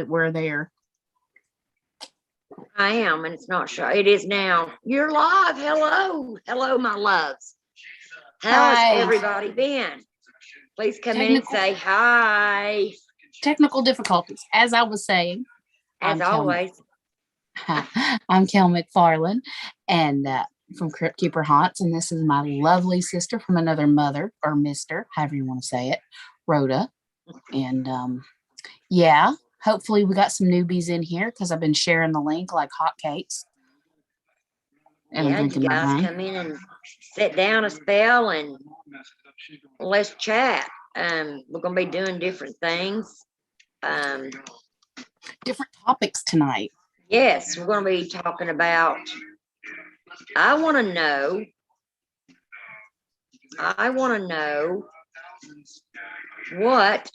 we're there. I am, and it's not sure. It is now. You're live. Hello. Hello, my loves. How has everybody been? Please come in and say hi. Technical difficulties. As I was saying. As always. I'm Kel McFarland, and from Crypt Keeper Haunts, and this is my lovely sister from another mother, or mister, however you want to say it, Rhoda. And yeah, hopefully we got some newbies in here because I've been sharing the link like hotcakes. And yeah, you guys come in and sit down a spell and let's chat. We're gonna be doing different things. Different topics tonight. Yes, we're gonna be talking about. I want to know what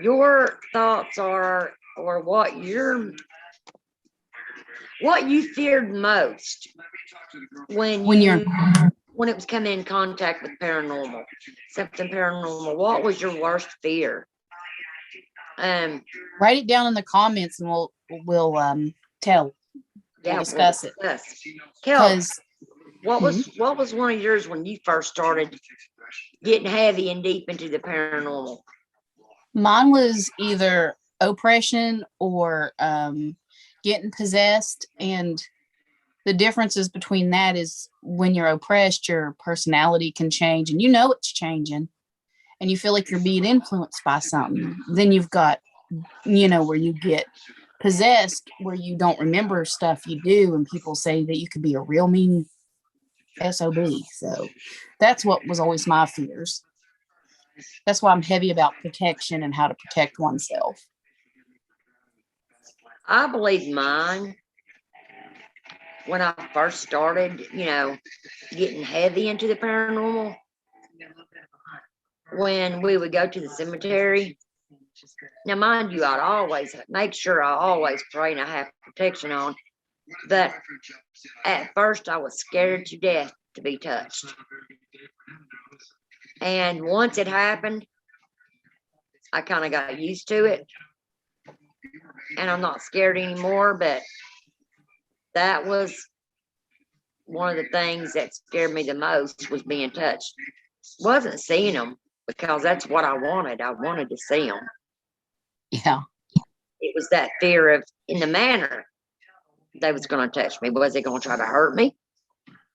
your thoughts are, or what you feared most when it was coming in contact with paranormal, something paranormal. What was your worst fear? Write it down in the comments, and we'll tell. Yeah, we'll discuss it. Because what was one of yours when you first started getting heavy and deep into the paranormal? Mine was either oppression or getting possessed, and the differences between that is when you're oppressed, your personality can change, and it's changing, and you feel like you're being influenced by something. Then you've got, where you get possessed, where you don't remember stuff you do, and people say that you could be a real mean SOB. So that's what was always my fears. That's why I'm heavy about protection and how to protect oneself. I believe mine, when I first started, getting heavy into the paranormal, when we would go to the cemetery. Now, mind you, I'd always make sure I always pray and I have protection on. But at first, I was scared to death to be touched. And once it happened, I kind of got used to it. And I'm not scared anymore, but that was one of the things that scared me the most, was being touched. Wasn't seeing them, because that's what I wanted. I wanted to see them. Yeah. It was that fear of, in the manner they was going to touch me. Was they going to try to hurt me?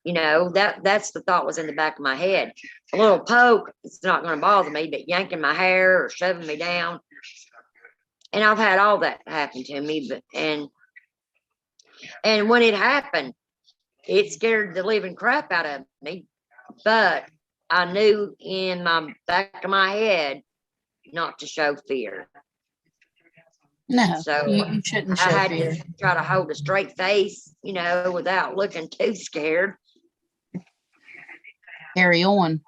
That's the thought was in the back of my head. A little poke, it's not going to bother me, but yanking my hair or shoving me down. And I've had all that happen to me, and when it happened, it scared the living crap out of me. But I knew in my back of my head not to show fear. No, so you shouldn't show I had fear. to try to hold a straight face, without looking too scared. Carry on.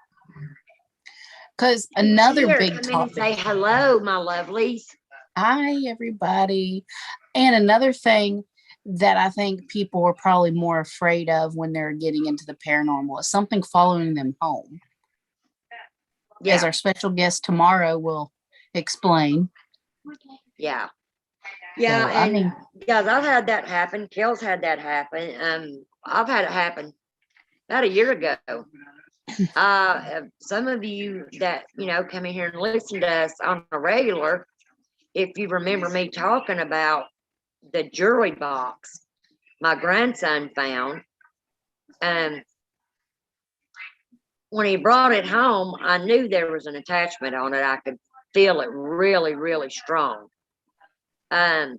Because another big topic. Say hello, my lovelies. Hi, everybody. And another thing that I think people are probably more afraid of when they're getting into the paranormal is something following them home. Yeah. As our special guest tomorrow will explain. Yeah. Yeah, so, and guys, I've had that happen. Kel's had that happen. I've had it happen about a year ago. Some of you that, come in here and listen to us on a regular, if you remember me talking about the jewelry box my grandson found, when he brought it home, I knew there was an attachment on it. I could feel it really, really strong. And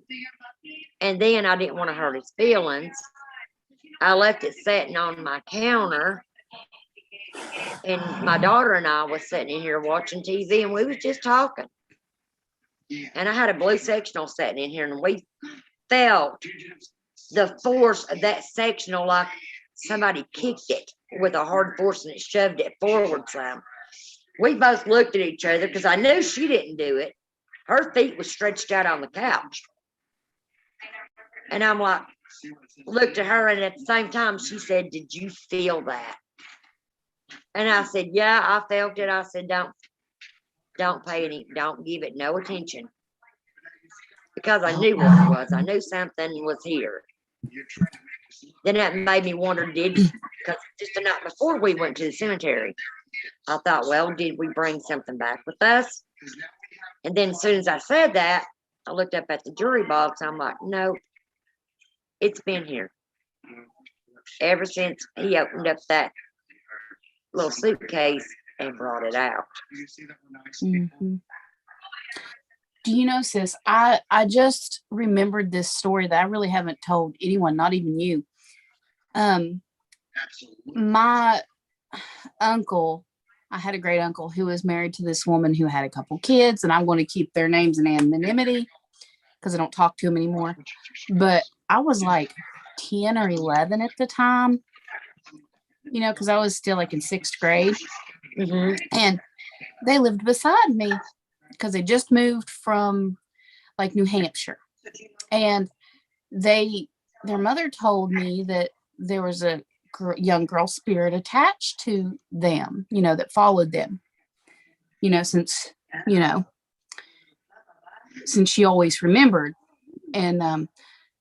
then I didn't want to hurt his feelings. I left it sitting on my counter, and my daughter and I was sitting in here watching TV, and we was just talking. And I had a blue sectional sitting in here, and we felt the force of that sectional, like somebody kicked it with a hard force and it shoved it forward some. We both looked at each other because I knew she didn't do it. Her feet was stretched out on the couch. And I'm like, looked at her, and at the same time she said, "Did you feel that?" And I said, "Yeah, I felt it." I said, don't give it no attention. because I knew what it was. I knew something was here. Then that made me wonder, because just the night before we went to the cemetery, I thought, well, did we bring something back with us? And then as soon as I said that, I looked up at the jewelry box. I'm like, no, it's been here ever since he opened up that little suitcase and brought it out. Mm-hmm. Do you know, sis, I just remembered this story that I really haven't told anyone, not even you. My uncle, I had a great uncle who was married to this woman who had a couple kids, and I'm going to keep their names in anonymity because I don't talk to them anymore. But I was like 10 or 11 at the time, you know, because I was still like in 6th grade. Mm-hmm. And they lived beside me because they just moved from like New Hampshire. And their mother told me that there was a young girl spirit attached to them, you know, that followed them, you know, since she always remembered. And I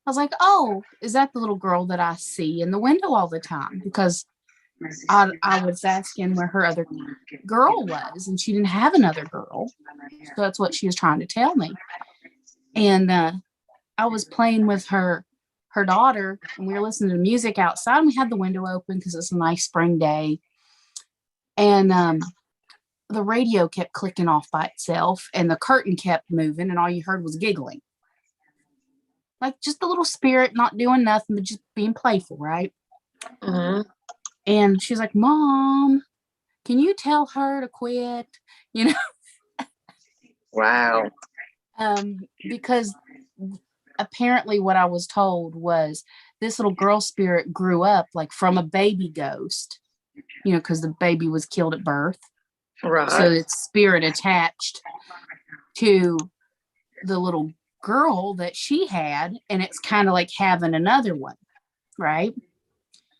was like, oh, is that the little girl that I see in the window all the time? Because I was asking where her other girl was, and she didn't have another girl. So that's what she was trying to tell me. And I was playing with her daughter, and we were listening to music outside, and we had the window open because it's a nice spring day. And the radio kept clicking off by itself, and the curtain kept moving, and all you heard was giggling. Like just a little spirit, not doing nothing, but just being playful, right? Mm-hmm. And she's like, Mom, can you tell her to quit? You know? Wow. Because apparently what I was told was this little girl spirit grew up like from a baby ghost, you know, because the baby was killed at birth. Right. So it's spirit attached to the little girl that she had, and it's kind of like having another one, right?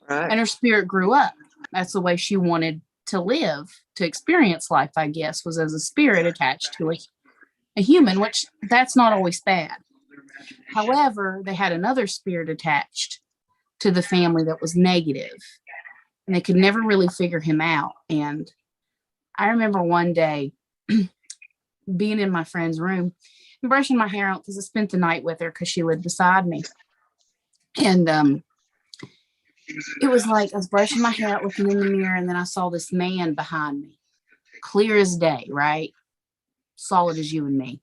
Right. And her spirit grew up. That's the way she wanted to live, to experience life, I guess, was as a spirit attached to a human, which that's not always bad. However, they had another spirit attached to the family that was negative, and they could never really figure him out. And I remember one day being in my friend's room and brushing my hair out because I spent the night with her because she lived beside me. And it was like I was brushing my hair out, looking in the mirror, and then I saw this man behind me, clear as day, right? Solid as you and me.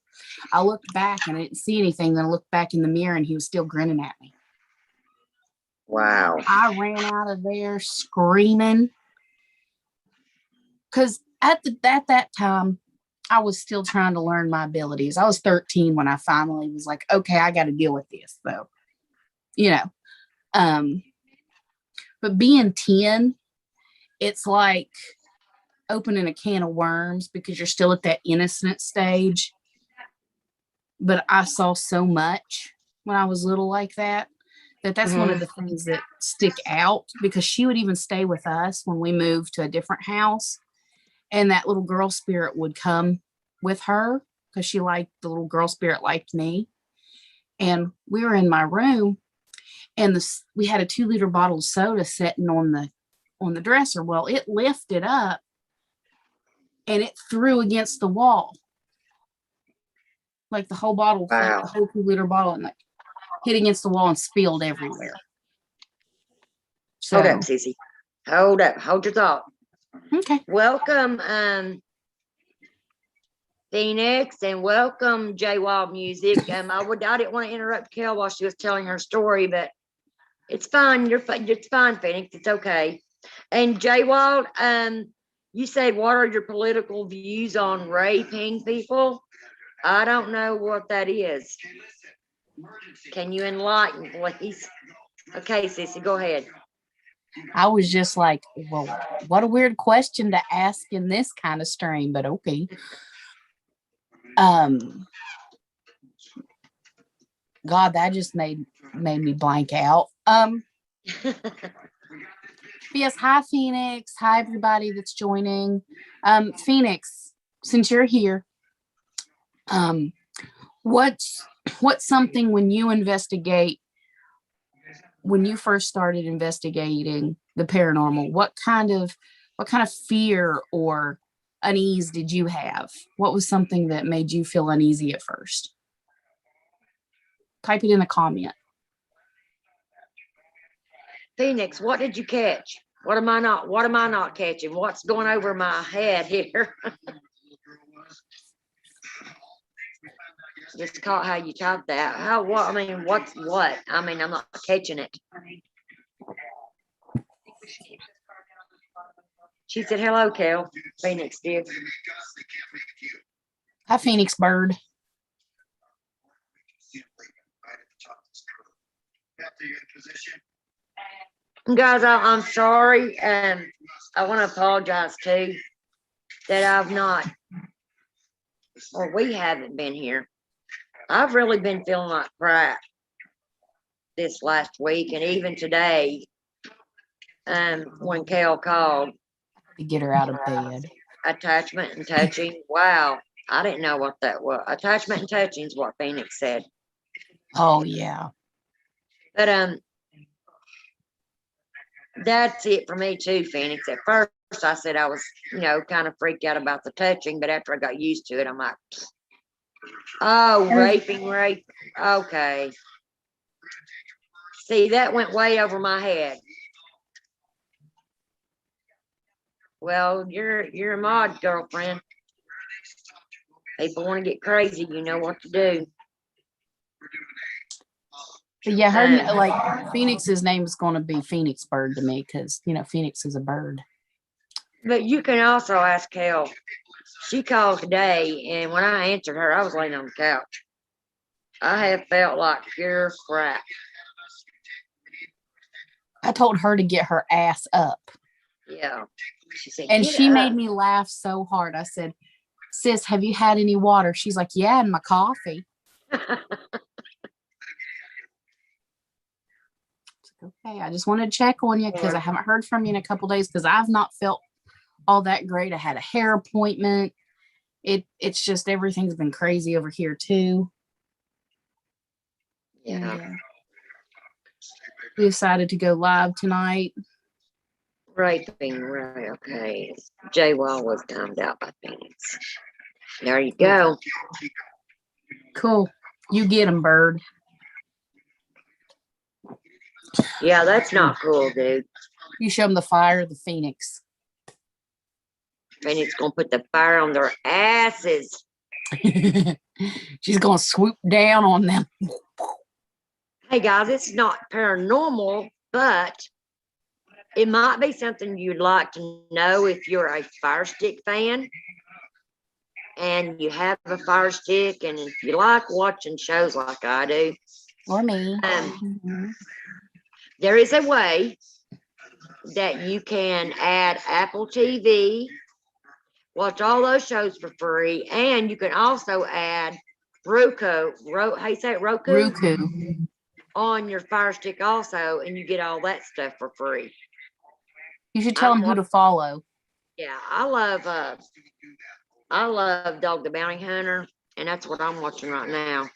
I looked back and I didn't see anything. Then I looked back in the mirror and he was still grinning at me. Wow. I ran out of there screaming because at that time, I was still trying to learn my abilities. I was 13 when I finally was like, okay, I got to deal with this though, you know. But being 10, it's like opening a can of worms because you're still at that innocent stage. But I saw so much when I was little like that that's one of the things that stick out, because she would even stay with us when we moved to a different house, and that little girl spirit would come with her because the little girl spirit liked me. And we were in my room, and we had a 2-liter bottle of soda sitting on the dresser. Well, it lifted up and it threw against the wall. Like the whole bottle, wow. Like the whole 2-liter bottle, and like hit against the wall and spilled everywhere. So, hold up, Sissy. Hold up. Hold your thought. Okay. Welcome, Phoenix, and welcome, J Wild Music. I didn't want to interrupt Kel while she was telling her story, but it's fine. It's fine, Phoenix. It's okay. And J Wild, you said, what are your political views on raping people? I don't know what that is. Can you enlighten, please? Okay, Sissy, go ahead. I was just like, well, what a weird question to ask in this kind of stream, but okay. God, that just made me blank out. Yes, hi Phoenix. Hi everybody that's joining. Phoenix, since you're here, what's what's something when you first started investigating the paranormal, what kind of fear or unease did you have? What was something that made you feel uneasy at first? Type it in the comment. Phoenix, what did you catch? What am I not catching? What's going over my head here? Just caught how you typed that. What? I mean, what's what? I mean, I'm not catching it. She said, hello, Kel. Phoenix did. Hi, Phoenix Bird. Guys, I'm sorry. I want to apologize too that I've not, or we haven't been here. I've really been feeling like crap this last week, and even today, when Kel called. To get her out of bed. Attachment and touching. Wow. I didn't know what that was. Attachment and touching is what Phoenix said. Oh, yeah. But that's it for me too, Phoenix. At first I said I was, kind of freaked out about the touching, but after I got used to it, I'm like, oh, rape. Okay. See, that went way over my head. Well, you're a mod, girlfriend. People want to get crazy, you know what to do. But yeah, her like Phoenix's name is going to be Phoenix Bird to me because Phoenix is a bird. But you can also ask Kel. She called today, and when I answered her, I was laying on the couch. I have felt like pure crap. I told her to get her ass up. Yeah. She said, and she made me laugh so hard. I said, sis, have you had any water? She's like, yeah, and my coffee. Okay, I just wanted to check on you because I haven't heard from you in a couple days because I've not felt all that great. I had a hair appointment. It's just everything's been crazy over here too. Yeah. We decided to go live tonight. Raping, right? Okay. Jay Wall was timed out by Phoenix. There you go. Cool. You get him, Bird. Yeah, that's not cool, dude. You show them the fire of the Phoenix. Phoenix gonna put the fire on their asses. She's gonna swoop down on them. Hey guys, it's not paranormal, but it might be something you'd like to know if you're a Fire Stick fan and you have a Fire Stick, and if you like watching shows like I do, or me, there is a way that you can add Apple TV, watch all those shows for free, and you can also add Roku. How you say it? Roku on your Fire Stick also, and you get all that stuff for free. You should tell them who to follow. Yeah, I love Dog the Bounty Hunter, and that's what I'm watching right now.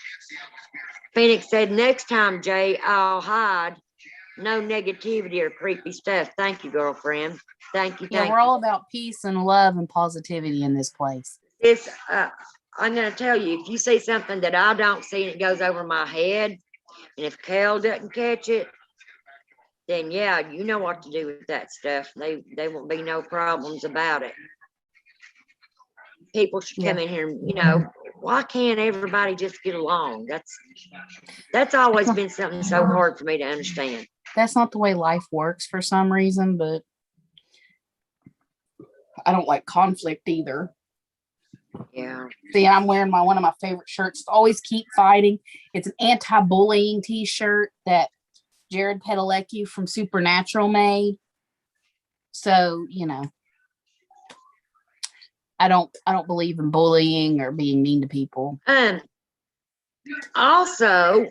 Phoenix said, next time, Jay, I'll hide. No negativity or creepy stuff. Thank you, girlfriend. Thank you. Yeah, we're all about peace and love and positivity in this place. It's I'm gonna tell you, if you see something that I don't see and it goes over my head, and if Kel doesn't catch it, then yeah, you know what to do with that stuff. They won't be no problems about it. People should come in here and, why can't everybody just get along? That's always been something so hard for me to understand. That's not the way life works for some reason, but I don't like conflict either. Yeah. See, I'm wearing one of my favorite shirts. Always keep fighting. It's an anti-bullying t-shirt that Jared Padalecki from Supernatural made. So, I don't believe in bullying or being mean to people. Also,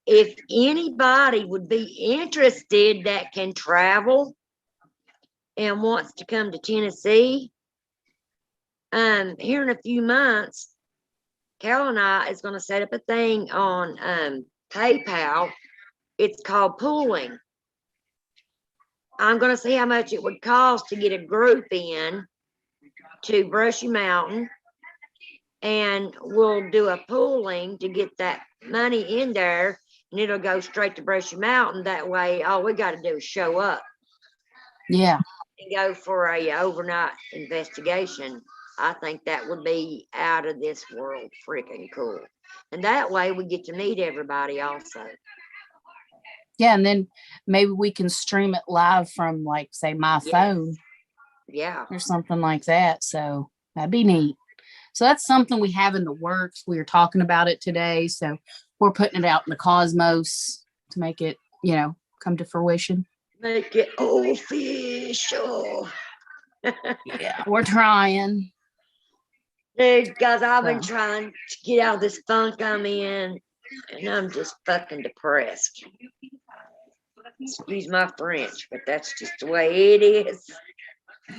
if anybody would be interested that can travel and wants to come to Tennessee, here in a few months, Carol and I is going to set up a thing on PayPal. It's called pooling. I'm going to see how much it would cost to get a group in to Brushy Mountain, and we'll do a pooling to get that money in there, and it'll go straight to Brushy Mountain. That way, all we got to do is show up. Yeah. And go for a overnight investigation. I think that would be out of this world freaking cool. And that way we get to meet everybody also. Yeah, and then maybe we can stream it live from, like, say, my phone. Yeah. Or something like that. So that'd be neat. So that's something we have in the works. We were talking about it today. So we're putting it out in the cosmos to make it, come to fruition. Make it official. Yeah, we're trying. Dude, guys, I've been trying to get out of this funk I'm in, and I'm just fucking depressed. Excuse my French, but that's just the way it is.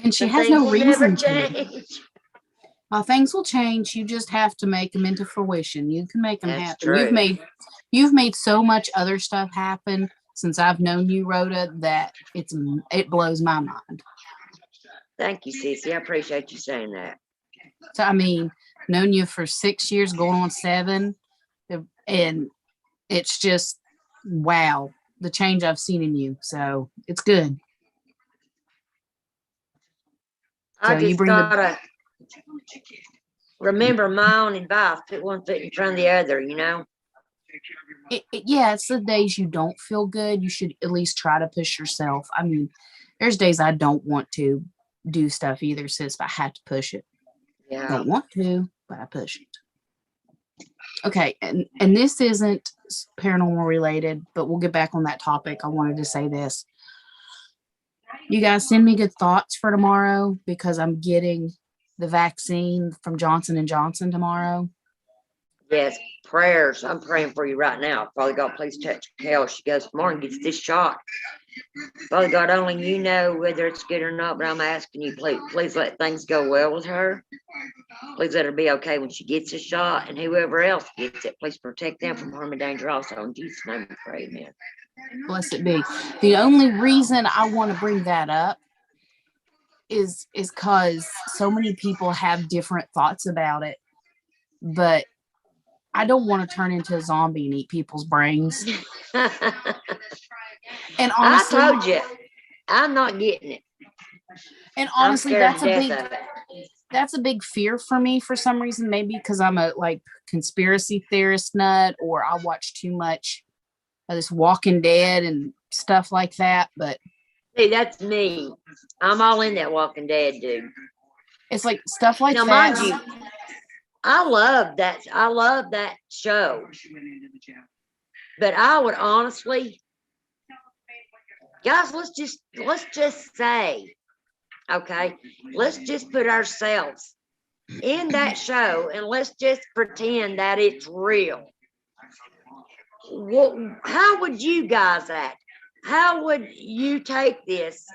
And she has no reason to. Well, things will change. You just have to make them into fruition. You can make them happen. True. You've made so much other stuff happen since I've known you, Rhoda, that it blows my mind. Thank you, Sissy. I appreciate you saying that. So, I mean, known you for 6 years, going on 7, and it's just, wow, the change I've seen in you. So it's good. I just gotta remember my own advice. Put one foot in front of the other, Yeah, it's the days you don't feel good. You should at least try to push yourself. I mean, there's days I don't want to do stuff either, sis, but I have to push it. Yeah. Don't want to, but I push it. Okay, and this isn't paranormal related, but we'll get back on that topic. I wanted to say this. You guys send me good thoughts for tomorrow, because I'm getting the vaccine from Johnson & Johnson tomorrow. Yes, prayers. I'm praying for you right now. Father God, please touch Kel. She goes tomorrow and gets this shot. Father God, only you know whether it's good or not, but I'm asking you, please let things go well with her. Please let her be okay when she gets the shot, and whoever else gets it, please protect them from harm and danger also. In Jesus' name we pray, amen. Blessed be. The only reason I want to bring that up is because so many people have different thoughts about it, but I don't want to turn into a zombie and eat people's brains. And honestly, I told you, I'm not getting it. And honestly, that's a big fear for me for some reason. Maybe because I'm a conspiracy theorist nut, or I watch too much of this Walking Dead and stuff like that. But see, that's me. I'm all in that Walking Dead, dude. It's like stuff like now, that. Mind you, I love that. I love that show. But I would honestly, guys, let's just say, okay, let's just put ourselves in that show and let's just pretend that it's real. How would you guys act? How would you take this,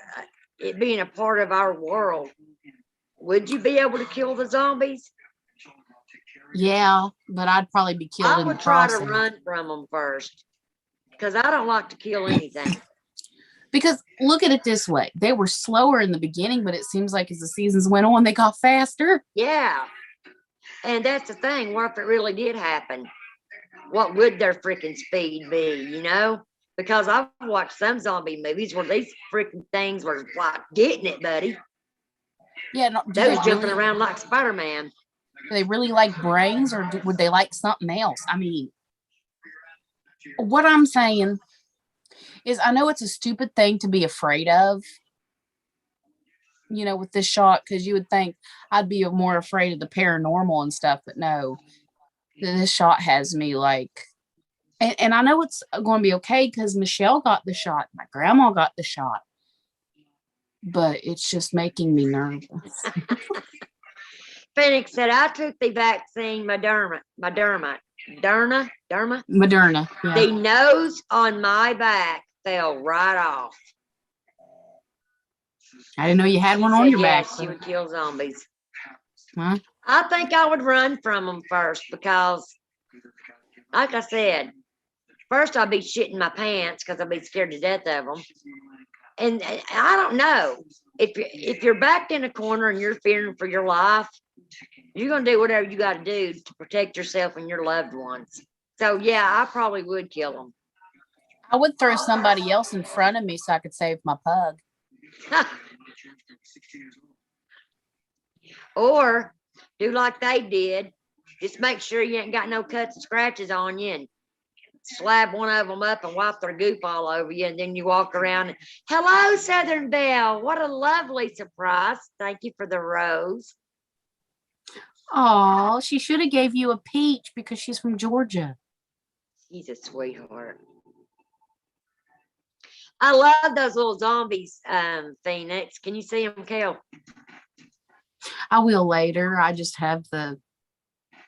it being a part of our world? Would you be able to kill the zombies? Yeah, but I'd probably be killed. I would try to run from them first, because I don't like to kill anything. Because look at it this way. They were slower in the beginning, but it seems like as the seasons went on, they got faster. Yeah. And that's the thing. What if it really did happen? What would their freaking speed be, Because I've watched some zombie movies where these freaking things were like getting it, buddy. Yeah. No, they was jumping around like Spider-Man. Do they really like brains, or would they like something else? I mean, what I'm saying is, I know it's a stupid thing to be afraid of, with this shot, because you would think I'd be more afraid of the paranormal and stuff, but no, this shot has me and I know it's going to be okay because Michelle got the shot, my grandma got the shot, but it's just making me nervous. Phoenix said, I took the vaccine Moderna. Yeah. The nose on my back fell right off. I didn't know you had one on your back. She would kill zombies. Huh? I think I would run from them first because, like I said, first I'll be shitting my pants because I'll be scared to death of them. And I don't know if you're backed in a corner and you're fearing for your life, you're gonna do whatever you got to do to protect yourself and your loved ones. So yeah, I probably would kill them. I would throw somebody else in front of me so I could save my pug. Or do like they did. Just make sure you ain't got no cuts and scratches on you and slab one of them up and wipe their goop all over you. And then you walk around and, hello, Southern Belle. What a lovely surprise. Thank you for the rose. Oh, she should have gave you a peach because she's from Georgia. She's a sweetheart. I love those little zombies, Phoenix. Can you see them, Kel? I will later. I just have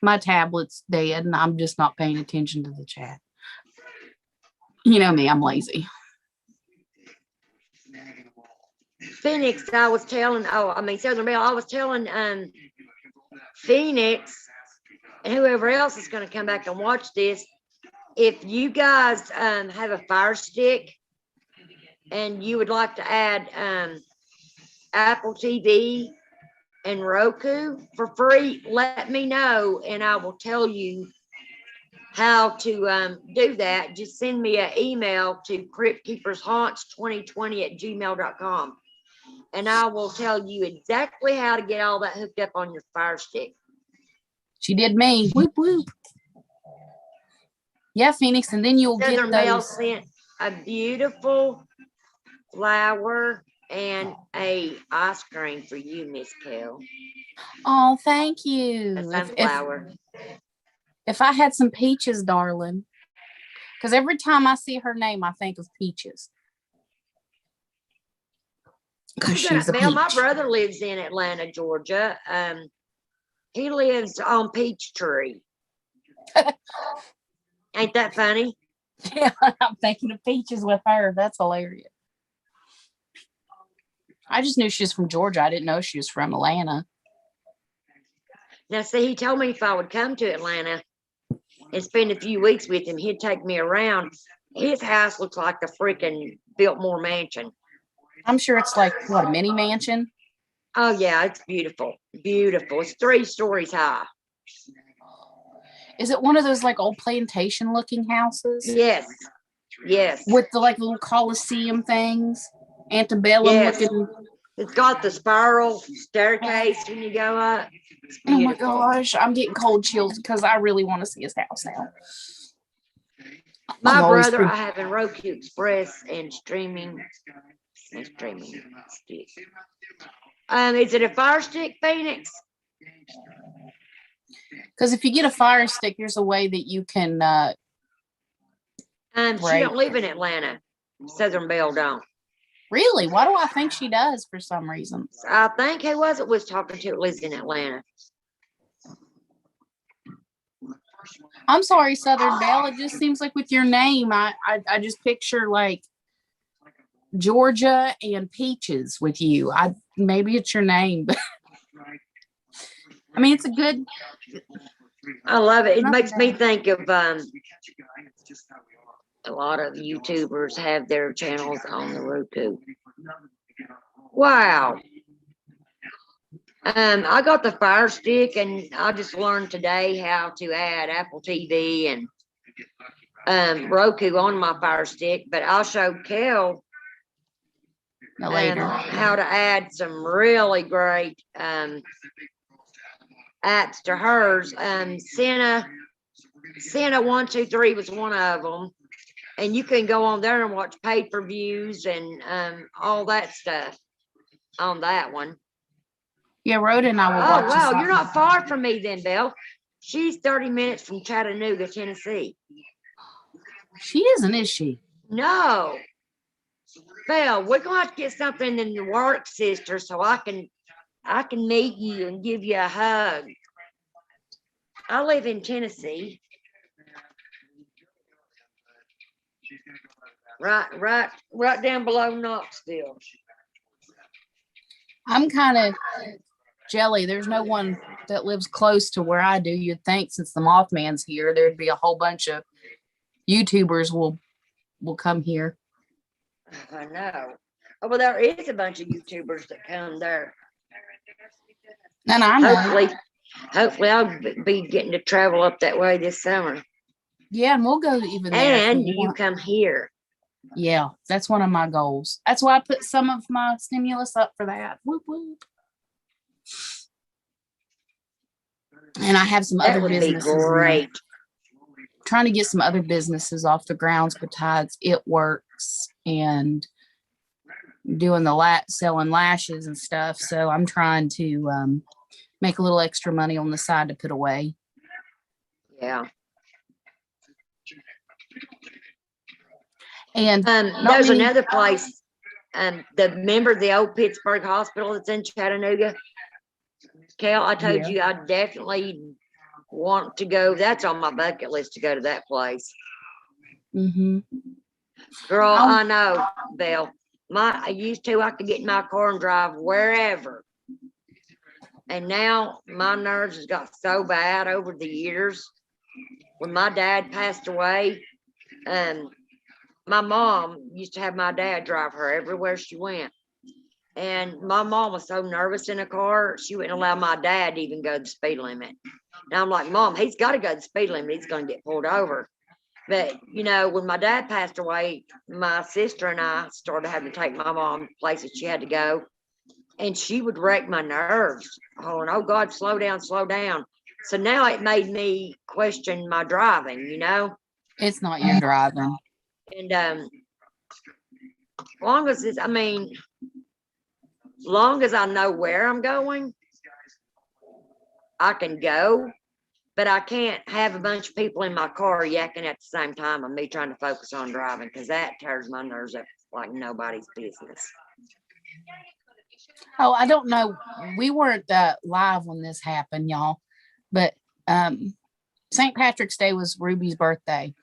my tablet's dead and I'm just not paying attention to the chat. You know me, I'm lazy. Phoenix, I was telling, Southern Belle, I was telling Phoenix and whoever else is going to come back and watch this, if you guys have a Fire Stick and you would like to add Apple TV and Roku for free, let me know and I will tell you how to do that. Just send me an email to cryptkeepershaunts2020@gmail.com and I will tell you exactly how to get all that hooked up on your Fire Stick. She did me. Whoop, whoop. Yeah, Phoenix, and then you'll Southern get Belle those. sent a beautiful flower and a ice cream for you, Miss Kel. Oh, thank you. A sunflower. If I had some peaches, darling, because every time I see her name, I think of peaches. Because she's a Belle, my peach. brother lives in Atlanta, Georgia. He lives on Peachtree. Ain't that funny? Yeah, I'm thinking of peaches with her. That's hilarious. I just knew she was from Georgia. I didn't know she was from Atlanta. Now, see, he told me if I would come to Atlanta and spend a few weeks with him, he'd take me around. His house looks like the freaking Biltmore Mansion. I'm sure it's like, what, a mini mansion? Oh, yeah, it's beautiful. Beautiful. It's 3 stories high. Is it one of those like old plantation looking houses? Yes. Yes. With the like little Coliseum things? Antebellum looking. It's got the spiral staircase when you go up. Oh my gosh, I'm getting cold chills because I really want to see his house now. My brother, I have a Roku Express and streaming stick. Is it a Fire Stick, Phoenix? Because if you get a Fire Stick, there's a way that you can. She don't live in Atlanta. Southern Belle don't. Really? Why do I think she does for some reason? I think who was it was talking to lives in Atlanta. I'm sorry, Southern Belle. It just seems like with your name, I just picture like Georgia and peaches with you. Maybe it's your name, but I mean it's a good. I love it. It makes me think of a lot of YouTubers have their channels on the Roku. Wow. I got the Fire Stick and I just learned today how to add Apple TV and Roku on my Fire Stick, but I'll show Kel how to add some really great apps to hers. Santa 123 was one of them. And you can go on there and watch pay-per-views and all that stuff on that one. Yeah, Rhoda and I will watch. Oh, wow, you're not far from me then, Belle. She's 30 minutes from Chattanooga, Tennessee. She isn't, is she? No. Belle, we're going to have to get something in the work, sister, so I can meet you and give you a hug. I live in Tennessee. Right down below Knoxville. I'm kind of jelly. There's no one that lives close to where I do. You'd think since the Mothman's here, there'd be a whole bunch of YouTubers will come here. I know. Oh, well, there is a bunch of YouTubers that come there. And I know. Hopefully I'll be getting to travel up that way this summer. Yeah, and we'll go even there. And you come here. Yeah, that's one of my goals. That's why I put some of my stimulus up for that. Whoop, whoop. And I have some That other would businesses. Be great. Trying to get some other businesses off the grounds besides It Works and doing the selling lashes and stuff. So I'm trying to make a little extra money on the side to put away. Yeah. And there's another place. Remember the old Pittsburgh hospital that's in Chattanooga? Cal, I told you I definitely want to go. That's on my bucket list to go to that place. Mm-hmm. Girl, I know, Belle. I could get in my car and drive wherever. And now my nerves has got so bad over the years. When my dad passed away, my mom used to have my dad drive her everywhere she went. And my mom was so nervous in a car, she wouldn't allow my dad to even go the speed limit. And I'm like, Mom, he's got to go the speed limit. He's going to get pulled over. But, when my dad passed away, my sister and I started having to take my mom places she had to go. And she would wreck my nerves. Oh, God, slow down, slow down. So now it made me question my driving, It's not your driving. And long as I know where I'm going, I can go, but I can't have a bunch of people in my car yakking at the same time of me trying to focus on driving, because that tears my nerves up like nobody's business. Oh, I don't know. We weren't live when this happened, y'all, but St. Patrick's Day was Ruby's birthday.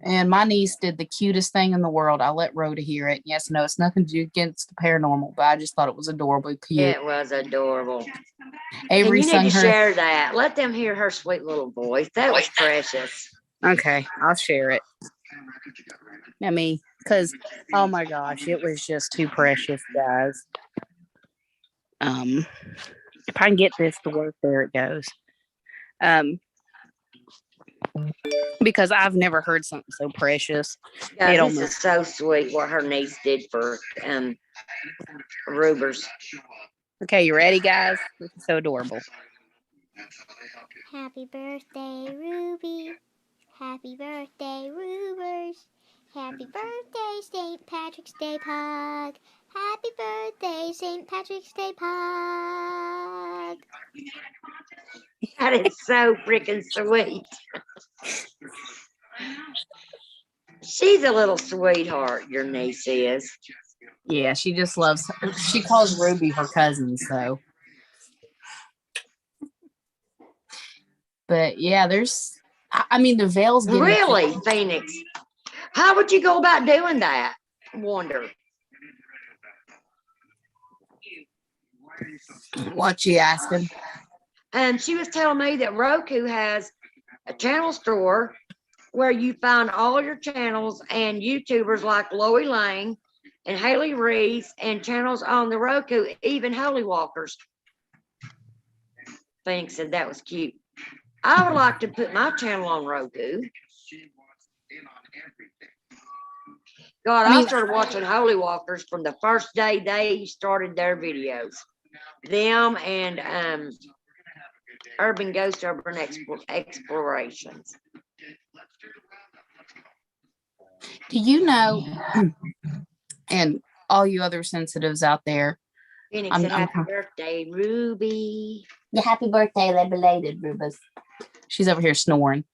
And my niece did the cutest thing in the world. I let Rhoda hear it. Yes, no, it's nothing to do against the paranormal, but I just thought it was adorable. Cute. It was adorable. Avery and you need to her. Share that. Let them hear her sweet little voice. That was precious. Okay, I'll share it. Because, oh my gosh, it was just too precious, guys. If I can get this to work, there it goes. Because I've never heard something so precious. Guys, this is so sweet what her niece did for Rubers. Okay, you ready, guys? This is so adorable. Happy birthday, Ruby. Happy birthday, Rubers. Happy birthday, St. Patrick's Day Pug. Happy birthday, St. Patrick's Day Pug. That is so freaking sweet. She's a little sweetheart, your niece is. Yeah, she just loves her. She calls Ruby her cousin, so. But yeah, the veil's getting really, Phoenix. How would you go about doing that? Wonder. What you asking? And she was telling me that Roku has a channel store where you find all your channels and YouTubers like Loie Lang and Haley Reese and channels on the Roku, even Holy Walkers. Phoenix said that was cute. I would like to put my channel on Roku. God, I started watching Holy Walkers from the first day they started their videos. Them and Urban Explorations. Do you know, and all you other sensitives out there, Phoenix said, happy birthday, Ruby. Yeah, happy birthday, belated, Rubus. She's over here snoring.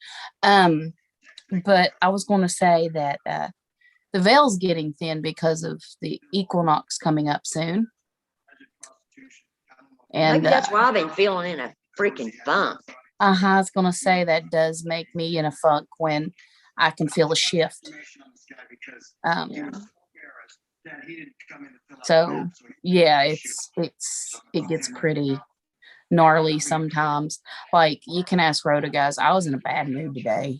But I was going to say that the veil's getting thin because of the equinox coming up soon. And maybe that's why I've been feeling in a freaking funk. I was going to say that does make me in a funk when I can feel a shift. So yeah, it gets pretty gnarly sometimes. Like, you can ask Rhoda, guys. I was in a bad mood today.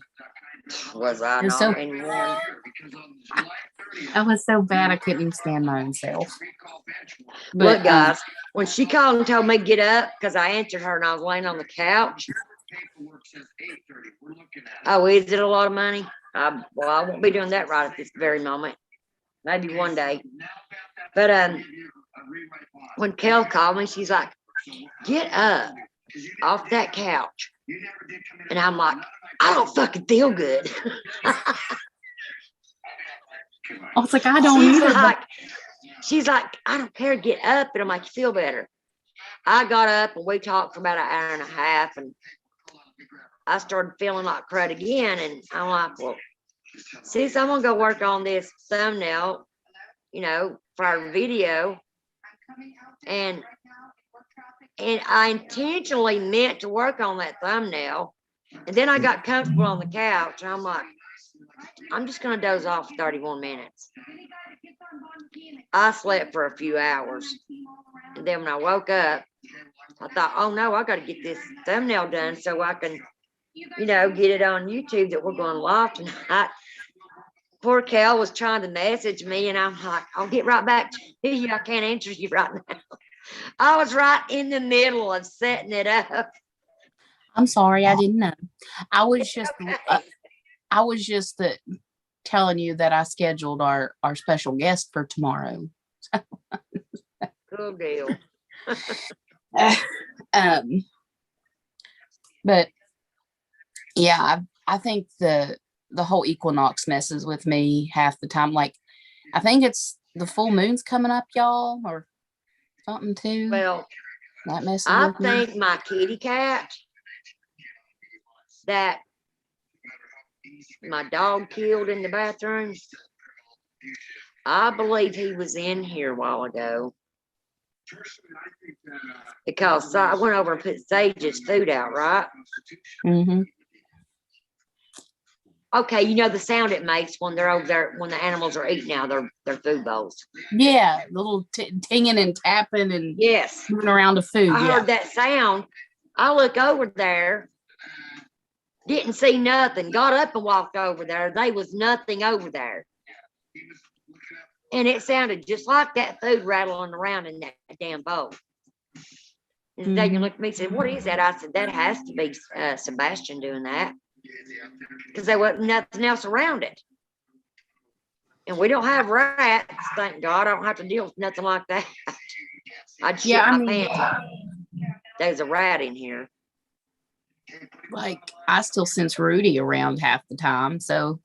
Was I It was not so in one? I was so bad I couldn't even stand my own self. Look, But guys, when she called and told me to get up, because I answered her and I was laying on the couch. Oh, is it a lot of money? Well, I won't be doing that right at this very moment. Maybe one day. But when Kel called me, she's like, get up off that couch. And I'm like, I don't fucking feel good. I was like, I don't she's either. like, she's like, I don't care, get up. And I'm like, you feel better. I got up and we talked for about an hour and a half, and I started feeling like crud again. And I'm like, well, sis, I'm gonna go work on this thumbnail, you know, for our video. And I intentionally meant to work on that thumbnail. And then I got comfortable on the couch. And I'm like, I'm just gonna doze off for 31 minutes. I slept for a few hours. And then when I woke up, I thought, oh no, I gotta get this thumbnail done so I can, you know, get it on YouTube that we're going live tonight. Poor Cal was trying to message me, and I'm like, I'll get right back to you. I can't answer you right now. I was right in the middle of setting it up. I'm sorry, I didn't know. I was just telling you that I scheduled our special guest for tomorrow. Cool deal. But yeah, I think the whole equinox messes with me half the time. Like, I think it's the full moon's coming up, y'all, or something too. Well, That messes I with me. think my kitty cat that my dog killed in the bathroom, I believe he was in here a while ago. Because I went over and put Sage's food out, right? Mm-hmm. Okay, you know the sound it makes when they're over there, when the animals are eating out their food bowls. Yeah, the little tinging and tapping and Yes, moving around the food. I heard that sound. I look over there, didn't see nothing, got up and walked over there. There was nothing over there. And it sounded just like that food rattling around in that damn bowl. And Daniel looked at me and said, what is that? I said, that has to be Sebastian doing that. Because there wasn't nothing else around it. And we don't have rats, thank God. I don't have to deal with nothing like that. I'd shit my pants. There's a rat in here. Like, I still sense Rudy around half the time. So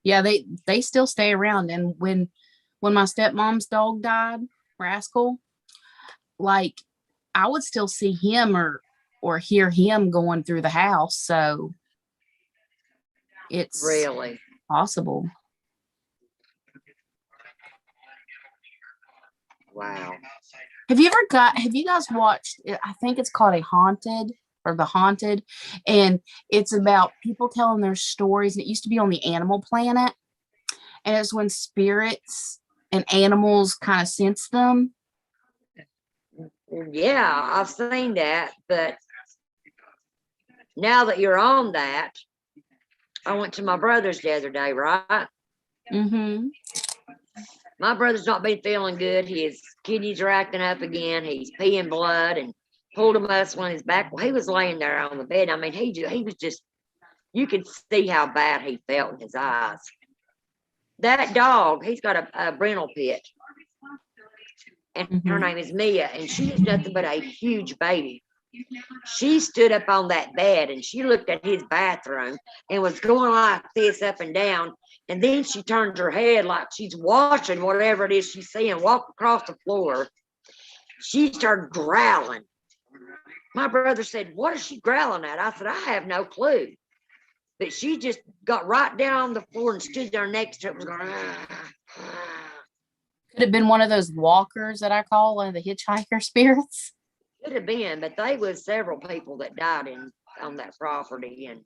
yeah, they still stay around. And when my stepmom's dog died, Rascal, like, I would still see him or hear him going through the house. So it's really possible. Wow. Have you guys watched, I think it's called The Haunted, and it's about people telling their stories. And it used to be on the Animal Planet, and it's when spirits and animals kind of sense them. Yeah, I've seen that, but now that you're on that, I went to my brother's the other day, right? Mm-hmm. My brother's not been feeling good. His kidneys are acting up again. He's peeing blood and pulled a muscle in his back. Well, he was laying there on the bed. I mean, he was just, you could see how bad he felt in his eyes. That dog, he's got a rental pit. And her name is Mia, and she is nothing but a huge baby. She stood up on that bed and she looked at his bathroom and was going like this up and down. And then she turned her head like she's watching whatever it is she's seeing walk across the floor. She started growling. My brother said, what is she growling at? I said, I have no clue. But she just got right down on the floor and stood there next to it. Was going, Could have been one of those walkers that I call one of the hitchhiker spirits. Could have been, but they was several people that died on that property. And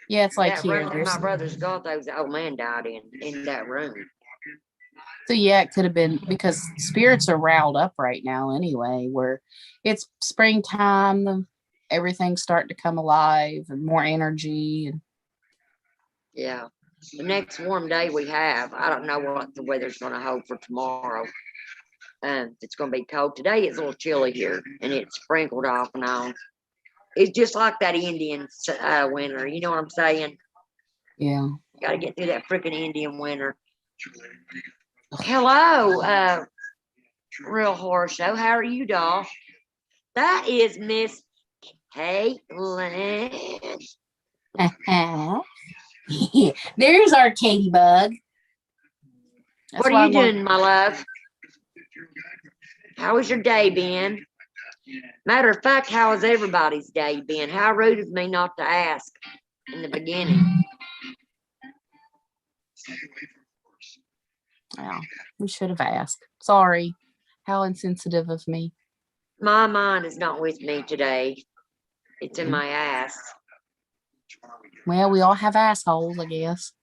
yeah, it's like that here. room my brother's got, there was an old man died in that room. So yeah, it could have been because spirits are riled up right now anyway, where it's springtime, everything's starting to come alive and more energy. And Yeah. The next warm day we have, I don't know what the weather's going to hold for tomorrow. It's going to be cold. Today it's a little chilly here, and it's sprinkled off and on. It's just like that Indian winter. You know what I'm saying? yeah. Got to get through that freaking Indian winter. Hello, Real Horror Show. How are you, doll? That is Miss Caitlin. There's our Katie bug. What are you doing, my love? How was your day been? Matter of fact, how has everybody's day been? How rude of me not to ask in the beginning. Yeah, we should have asked. Sorry. How insensitive of me. My mind is not with me today. It's in my ass. Well, we all have assholes, I guess.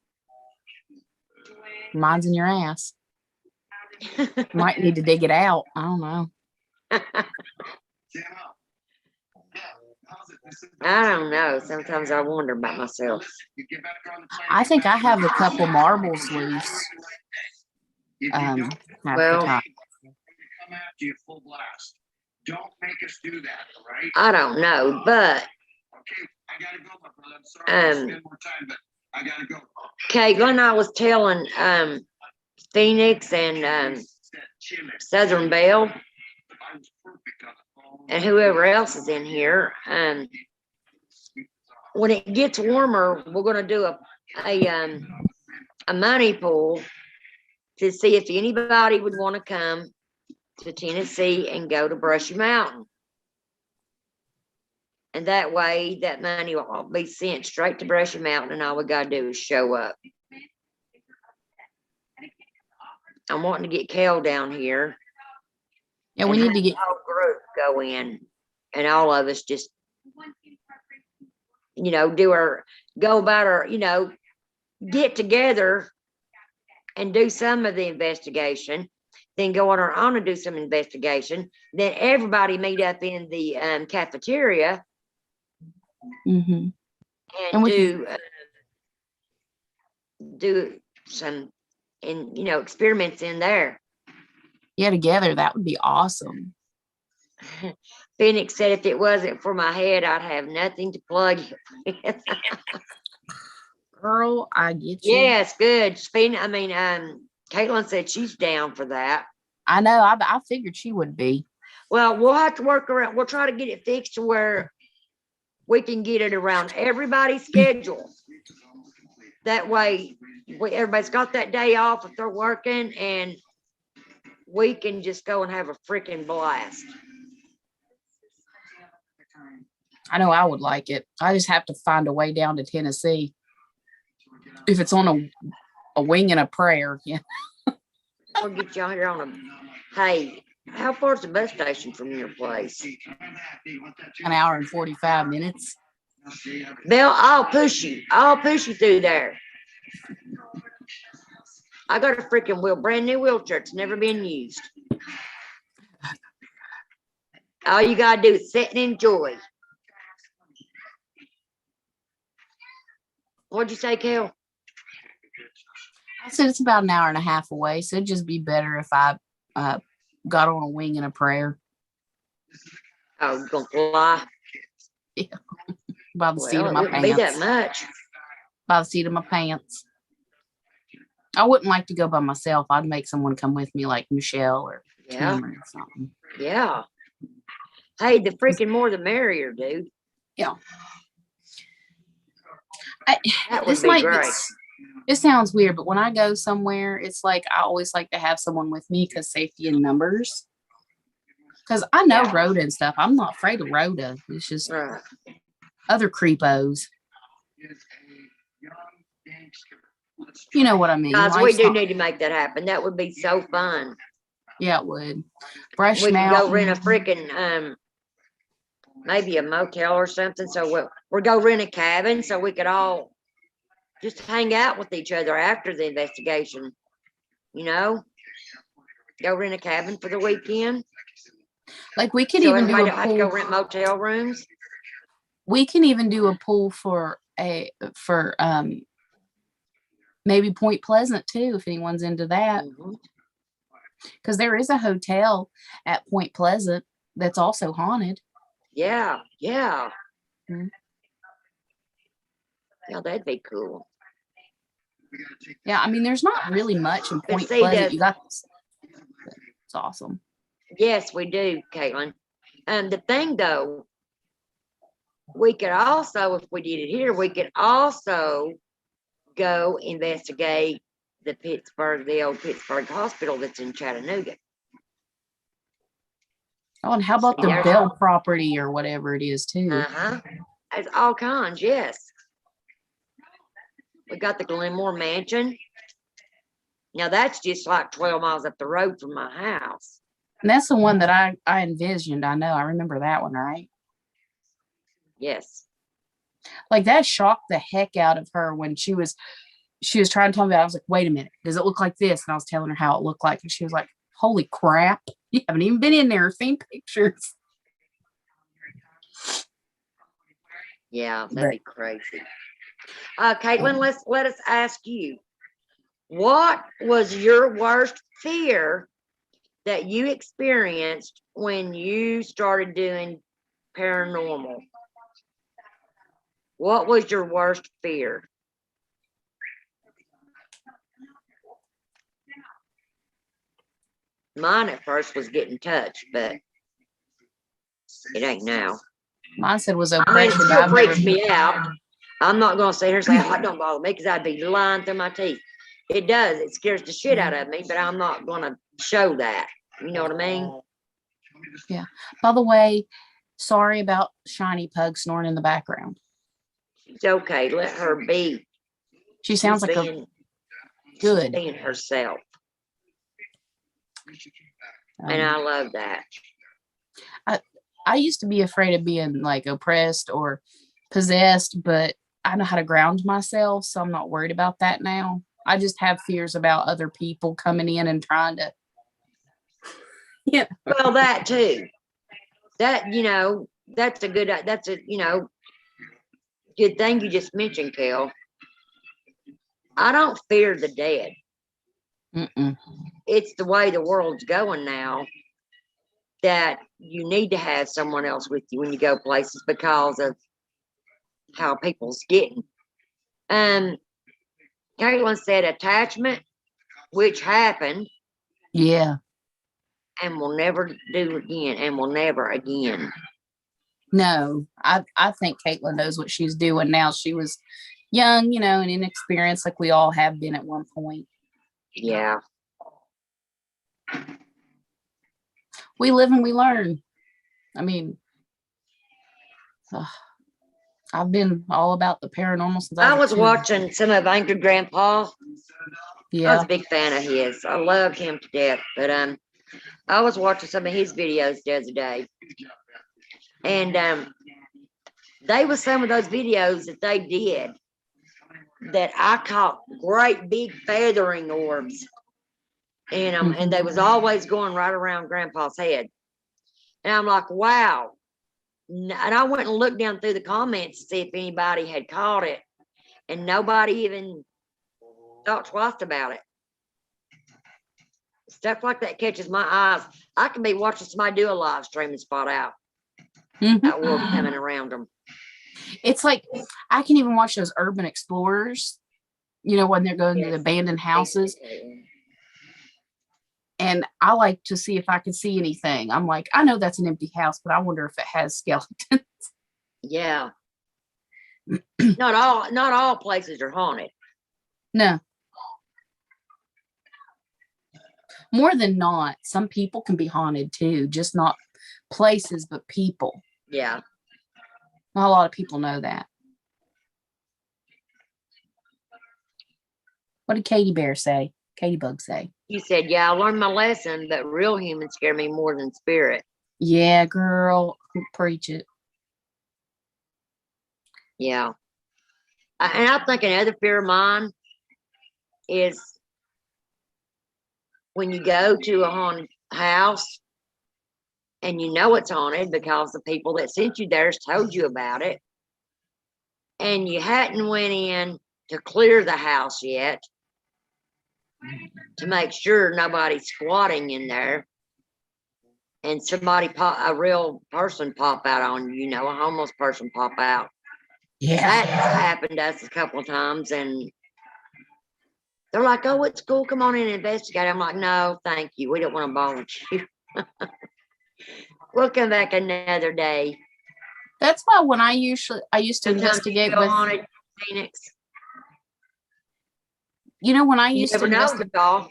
Mine's in your ass. Might need to dig it out. I don't know. I don't know. Sometimes I wonder about myself. I think I have a couple marbles loose. Half Well, the time. I don't know, but Caitlin, I was telling Phoenix and Southern Belle and whoever else is in here, when it gets warmer, we're going to do a money pool to see if anybody would want to come to Tennessee and go to Brushy Mountain. And that way, that money will all be sent straight to Brushy Mountain, and all we got to do is show up. I'm wanting to get Kel down here. Yeah, we need to get the whole group go in, and all of us just, go about our, get together and do some of the investigation, then go on our own and do some investigation. Then everybody meet up in the cafeteria and do some experiments in there. Yeah, together, that would be awesome. Phoenix said if it wasn't for my head, I'd have nothing to plug it with. Girl, I get you. Yes, good. Caitlin said she's down for that. I know. I figured she would be. Well, we'll have to work around. We'll try to get it fixed to where we can get it around everybody's schedule. That way, everybody's got that day off if they're working, and we can just go and have a freaking blast. I know I would like it. I just have to find a way down to Tennessee. If it's on a wing and a prayer, yeah. We'll get y'all here on a. Hey, how far is the bus station from your place? An hour and 45 minutes. Bill, I'll push you. I'll push you through there. I got a freaking brand new wheelchair. It's never been used. All you gotta do is sit and enjoy. What'd you say, Kel? I said it's about an hour and a half away, so it'd just be better if I got on a wing and a prayer. Oh, you're gonna fly? Yeah. By the seat of It my wouldn't pants. be that much. By the seat of my pants. I wouldn't like to go by myself. I'd make someone come with me, like Michelle or Tim or something. Yeah. Hey, the freaking more the merrier, dude. Yeah. That would be great. It sounds weird, but when I go somewhere, it's like I always like to have someone with me because safety in numbers. Because I know Rhoda and stuff. I'm not afraid of Rhoda. It's just other creepos. You know what I mean? Guys, we do need to make that happen. That would be so fun. Yeah, it would. Brush we Mountain. Could go rent a freaking maybe a motel or something. So we'll go rent a cabin so we could all just hang out with each other after the investigation. You know? Go rent a cabin for the weekend. Like we could So even do everybody a don't have to go pool. rent motel rooms. We can even do a pool for maybe Point Pleasant too, if anyone's into that. Mhm. Because there is a hotel at Point Pleasant that's also haunted. Yeah, yeah. Mhm. Yeah, that'd be cool. Yeah, I mean, there's not really much in But Point see, Pleasant. You got this. It's awesome. yes, we do, Caitlin. The thing though, we could also, if we did it here, we could also go investigate the old Pittsburgh hospital that's in Chattanooga. Oh, and how about See, the there's- Bell property or whatever it is too? Uh-huh. There's all kinds, yes. We got the Glenmore Mansion. Now that's just like 12 miles up the road from my house. And that's the one that I envisioned. I know. I remember that one, right? Yes. Like that shocked the heck out of her when she was trying to tell me about it. I was like, wait a minute, does it look like this? And I was telling her how it looked like, and she was like, holy crap, you haven't even been in there or seen pictures. Yeah, that'd be crazy. Caitlin, let us ask you, what was your worst fear that you experienced when you started doing paranormal? What was your worst fear? Mine at first was getting touched, but it ain't now. Mine said was I mean, oppression. it but still I've never- freaks me out. I'm not gonna sit here and say, oh, it don't bother me, because I'd be lying through my teeth. It does. It scares the shit out of me, but I'm not gonna show that. You know what I mean? Yeah. By the way, sorry about Shiny Pug snoring in the background. It's okay. Let her be. She sounds She's like a being, good. being herself. And Um, I love that. I used to be afraid of being like oppressed or possessed, but I know how to ground myself, so I'm not worried about that now. I just have fears about other people coming in and trying to. Yeah. Well, that too. That, that's a good thing you just mentioned, Kel. I don't fear the dead. Mm-mm. It's the way the world's going now that you need to have someone else with you when you go places because of how people's getting. Caitlin said attachment, which happened Yeah. and will never do again and will never again. No, I think Caitlin knows what she's doing now. She was young, and inexperienced, like we all have been at one point. Yeah. We live and we learn. I mean, I've been all about the paranormal since I was a kid. watching some of Anchor Grandpa. I was Yeah. a big fan of his. I love him to death. But I was watching some of his videos the other day. And they were some of those videos that they did that I caught great big feathering orbs in them. And they was always going right around Grandpa's head. And I'm like, wow. And I went and looked down through the comments to see if anybody had caught it. And nobody even thought twice about it. Stuff like that catches my eyes. I can be watching somebody do a live stream and spot out that orb coming around them. It's like I can even watch those urban explorers, when they're going to the abandoned houses. And I like to see if I can see anything. I'm like, I know that's an empty house, but I wonder if it has skeletons. Yeah. Not all places are haunted. No. More than not, some people can be haunted too, just not places, but people. Yeah. Not a lot of people know that. What did Katie Bear say? Katie Bug say? You said, yeah, I learned my lesson, but real humans scare me more than spirit. Yeah, girl. Preach it. Yeah. And I think another fear of mine is when you go to a haunted house and you know it's haunted because the people that sent you there has told you about it, and you hadn't went in to clear the house yet to make sure nobody's squatting in there, and a real person pop out on you, a homeless person pop out. Yeah. That's happened to us a couple of times, and they're like, "Oh, it's cool. Come on in and investigate." I'm like, "No, thank you. We don't want to bother you. We'll come back another day." That's why when I used to Sometimes you investigate feel with, haunted, Phoenix. when I You used to never know, investigate, y'all.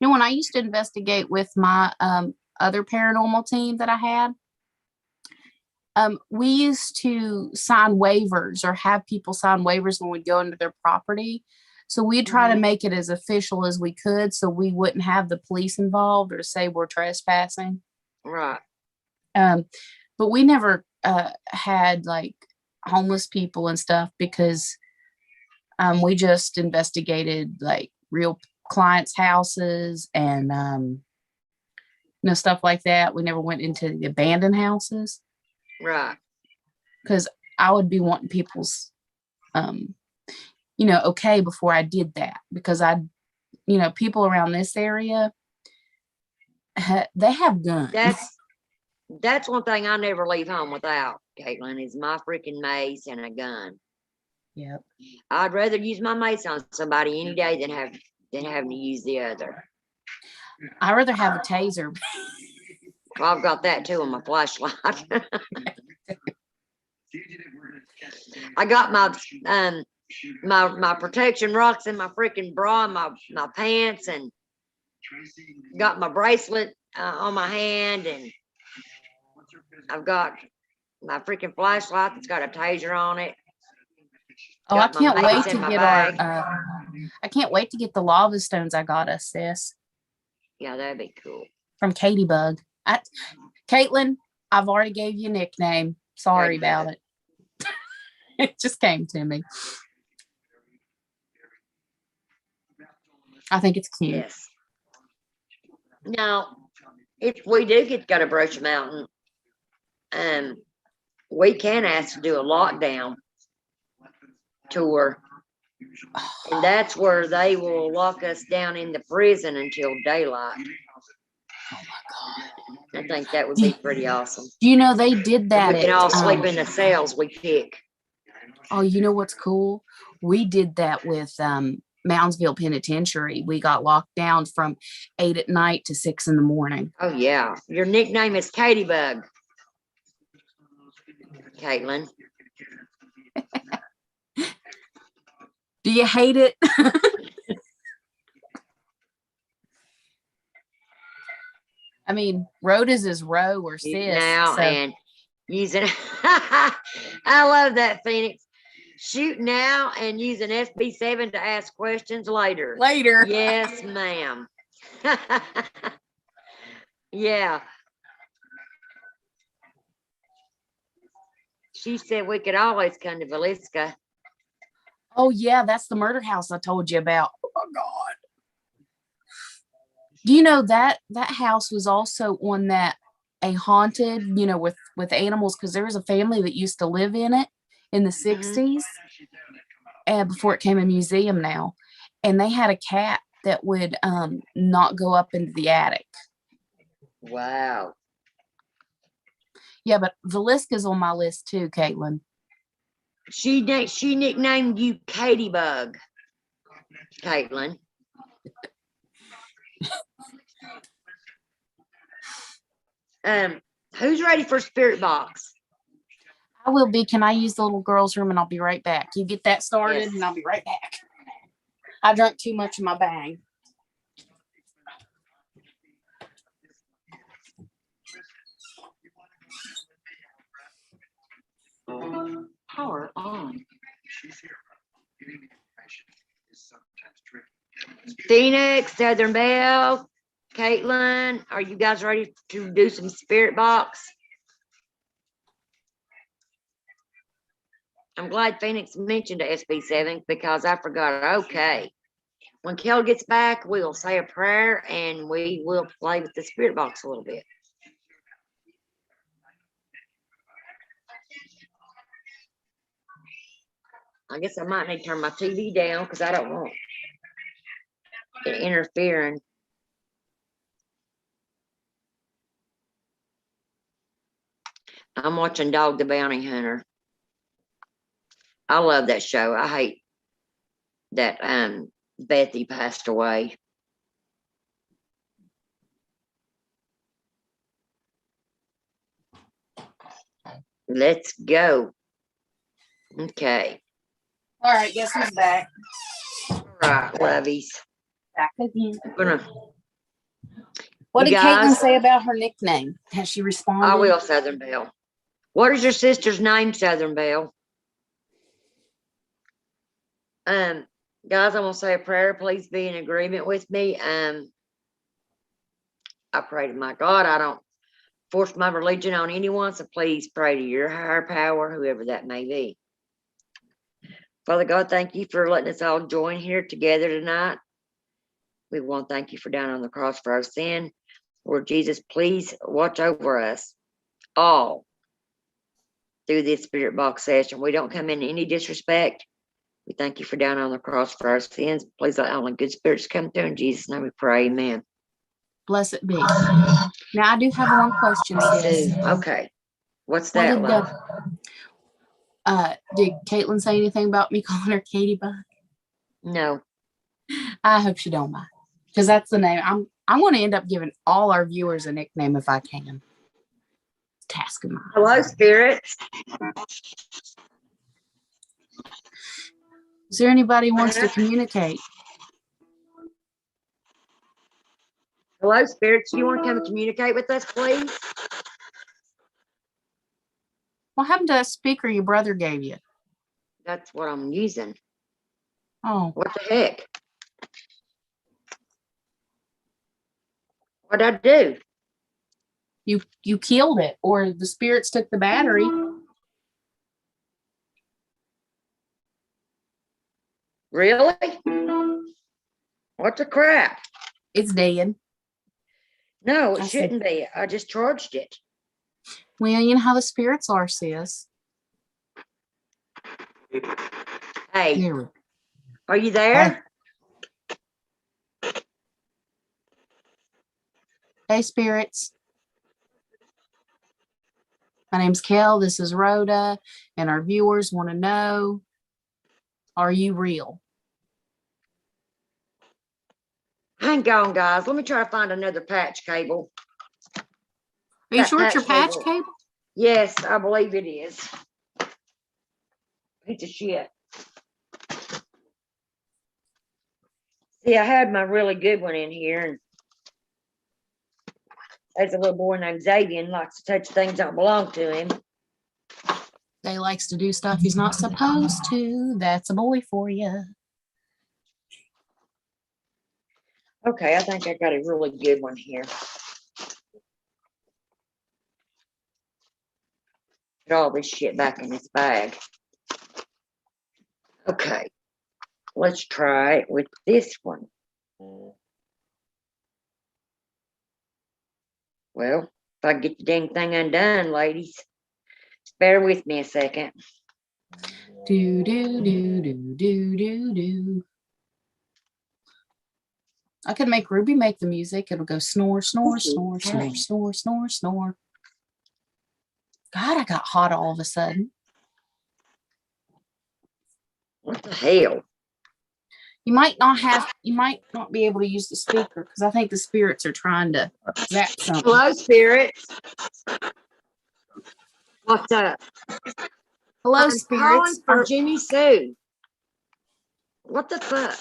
when I used to investigate with my other paranormal team that I had, we used to sign waivers or have people sign waivers when we'd go into their property. So we'd try to make it as official as we could so we wouldn't have the police involved or say we're trespassing. Right. But we never had like homeless people and stuff because we just investigated like real clients' houses and stuff like that. We never went into the abandoned houses. Right. Because I would be wanting people's, okay before I did that. Because people around this area, they have guns. That's one thing I never leave home without, Caitlin, is my freaking mace and a gun. Yep. I'd rather use my mace on somebody any day than having to use the other. I'd rather have a taser. Well, I've got that too on my flashlight. I got my protection rocks in my freaking bra and my pants, and got my bracelet on my hand, and I've got my freaking flashlight that's got a taser on it. Oh, I can't wait to get bag. I can't wait to get the lava stones I got us, sis. Yeah, that'd be cool. From Katie Bug. Caitlin, I've already gave you a nickname. Sorry about it. It just came to me. I think it's cute. Yes. Now, if we do get to go to Brooch Mountain, we can ask to do a lockdown tour. And that's where they will lock us down in the prison until daylight. Oh my God. I think that would be pretty awesome. They did that. We can all sleep in the cells we pick. Oh, you know what's cool? We did that with Moundsville Penitentiary. We got locked down from 8 at night to 6 in the morning. Oh, yeah. Your nickname is Katie Bug, Caitlin. Do you hate it? I mean, Rhoda's is row or sis. Now so. And using, I love that, Phoenix. Shoot now and use an SB7 to ask questions later. Yes, ma'am. Yeah. She said we could always come to Villisca. Oh, yeah, that's the murder house I told you about. Oh, my God. Do you know that house was also on that a haunted, with animals, because there was a family that used to live in it in the 60s and before it became a museum now. And they had a cat that would not go up into the attic. Wow. Yeah, but Villisca's on my list too, Caitlin. She nicknamed you Katie Bug, Caitlin. Who's ready for Spirit Box? I will be. Can I use the little girl's room and I'll be right back? You get that started. Yes. And I'll be right back. I drank too much of my bang. Power on. Phoenix, Southern Belle, Caitlin, are you guys ready to do some Spirit Box? I'm glad Phoenix mentioned the SB7 because I forgot. Okay. when Kel gets back, we'll say a prayer and we will play with the spirit box a little bit. I guess I might need to turn my TV down because I don't want it interfering. I'm watching Dog the Bounty Hunter. I love that show. I hate that Bethy passed away. Let's go. Okay. All right, guess who's back? All right, lovies. Back again. What You did Caitlin guys- say about her nickname? Has she responded? I will, Southern Belle. What is your sister's name, Southern Belle? Guys, I'm gonna say a prayer. Please be in agreement with me. I pray to my God. I don't force my religion on anyone, so please pray to your higher power, whoever that may be. Father God, thank you for letting us all join here together tonight. We want to thank you for dying on the cross for our sin. Lord Jesus, please watch over us all through this spirit box session. We don't come in any disrespect. We thank you for dying on the cross for our sins. Please let only good spirits come through. In Jesus' name we pray, amen. Blessed be. Now, I do have one question, sis. Okay. What's What that, did, love? did Caitlin say anything about me calling her Katie Bug? No. I hope she don't mind, because that's the name. I'm going to end up giving all our viewers a nickname if I can. Task of mine. Hello, spirits. Is there anybody who wants to communicate? Hello, spirits. You want to come and communicate with us, please? What happened to that speaker your brother gave you? That's what I'm using. Oh, What the heck? What'd I do? you killed it, or the spirits took the battery. Really? What the crap? It's dead. No, it I see. shouldn't be. I just charged it. Well, you know how the spirits are, sis. Hey, There we go. are you there? Hey, spirits. My name's Kel. This is Rhoda, and our viewers want to know: are you real? Hang on, guys. Let me try to find another patch cable. Are you That sure it's your patch cable. cable? Yes, I believe it is. Piece of shit. See, I had my really good one in here, and there's a little boy named Xavier and likes to touch things that don't belong to him. They likes to do stuff he's not supposed to. That's a boy for you. Okay, I think I got a really good one here. Put all this shit back in this bag. Okay, let's try it with this one. Well, if I get the dang thing undone, ladies, bear with me a second. Do do do do do do do. I could make Ruby make the music. It'll go snore, snore, snore, snore, snore, snore, snore. God, I got hot all of a sudden. What the hell? You might not be able to use the speaker because I think the spirits are trying to zap something. Hello, spirits. What's up? Hello, I'm calling spirits. for Jimmy Sue. What the fuck?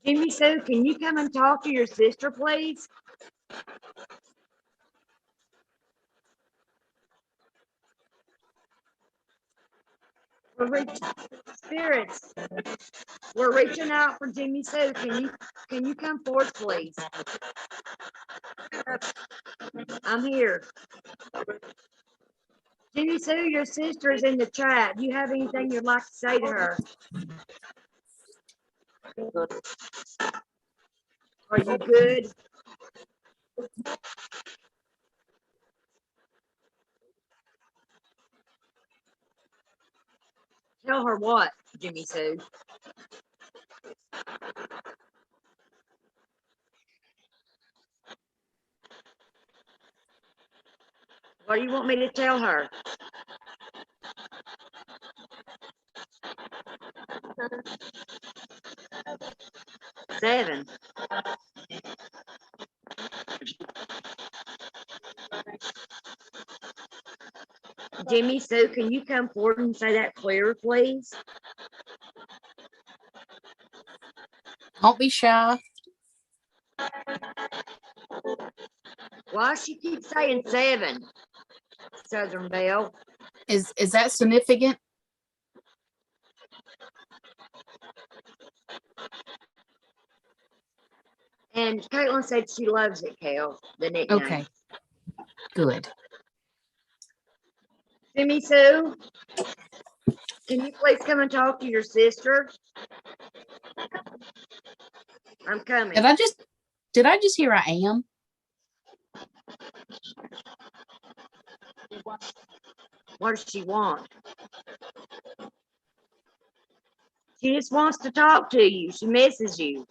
Jimmy Sue, can you come and talk to your sister, please? Spirits. We're reaching out for Jimmy Sue. Can you come forth, please? I'm here. Jimmy Sue, your sister is in the chat. Do you have anything you'd like to say to her? Are you good? Tell her what, Jimmy Sue? What do you want me to tell her? Seven. Jimmy Sue, can you come forward and say that clearer, please? Don't be shy. Why she keep saying seven? Southern Belle. Is that significant? And Caitlin said she loves it, Cal, the nickname. Okay. Good. Jimmy Sue, can you please come and talk to your sister? I'm coming. Did I just hear I am? What does she want? She just wants to talk to you. She misses you.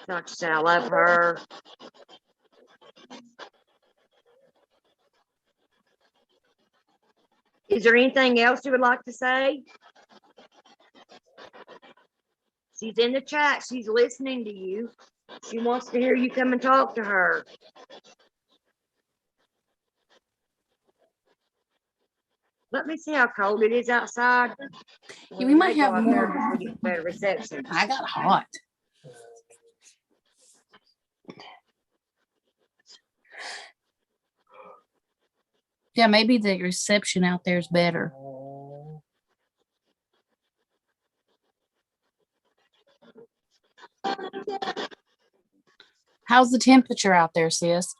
Thought you said I love her. Is there anything else you would like to say? She's in the chat. She's listening to you. She wants to hear you come and talk to her. Let me see how cold it is outside. Yeah, we might may go have out there more. before we get better reception. I got hot. Yeah, maybe the reception out there is better. How's the temperature out there, sis?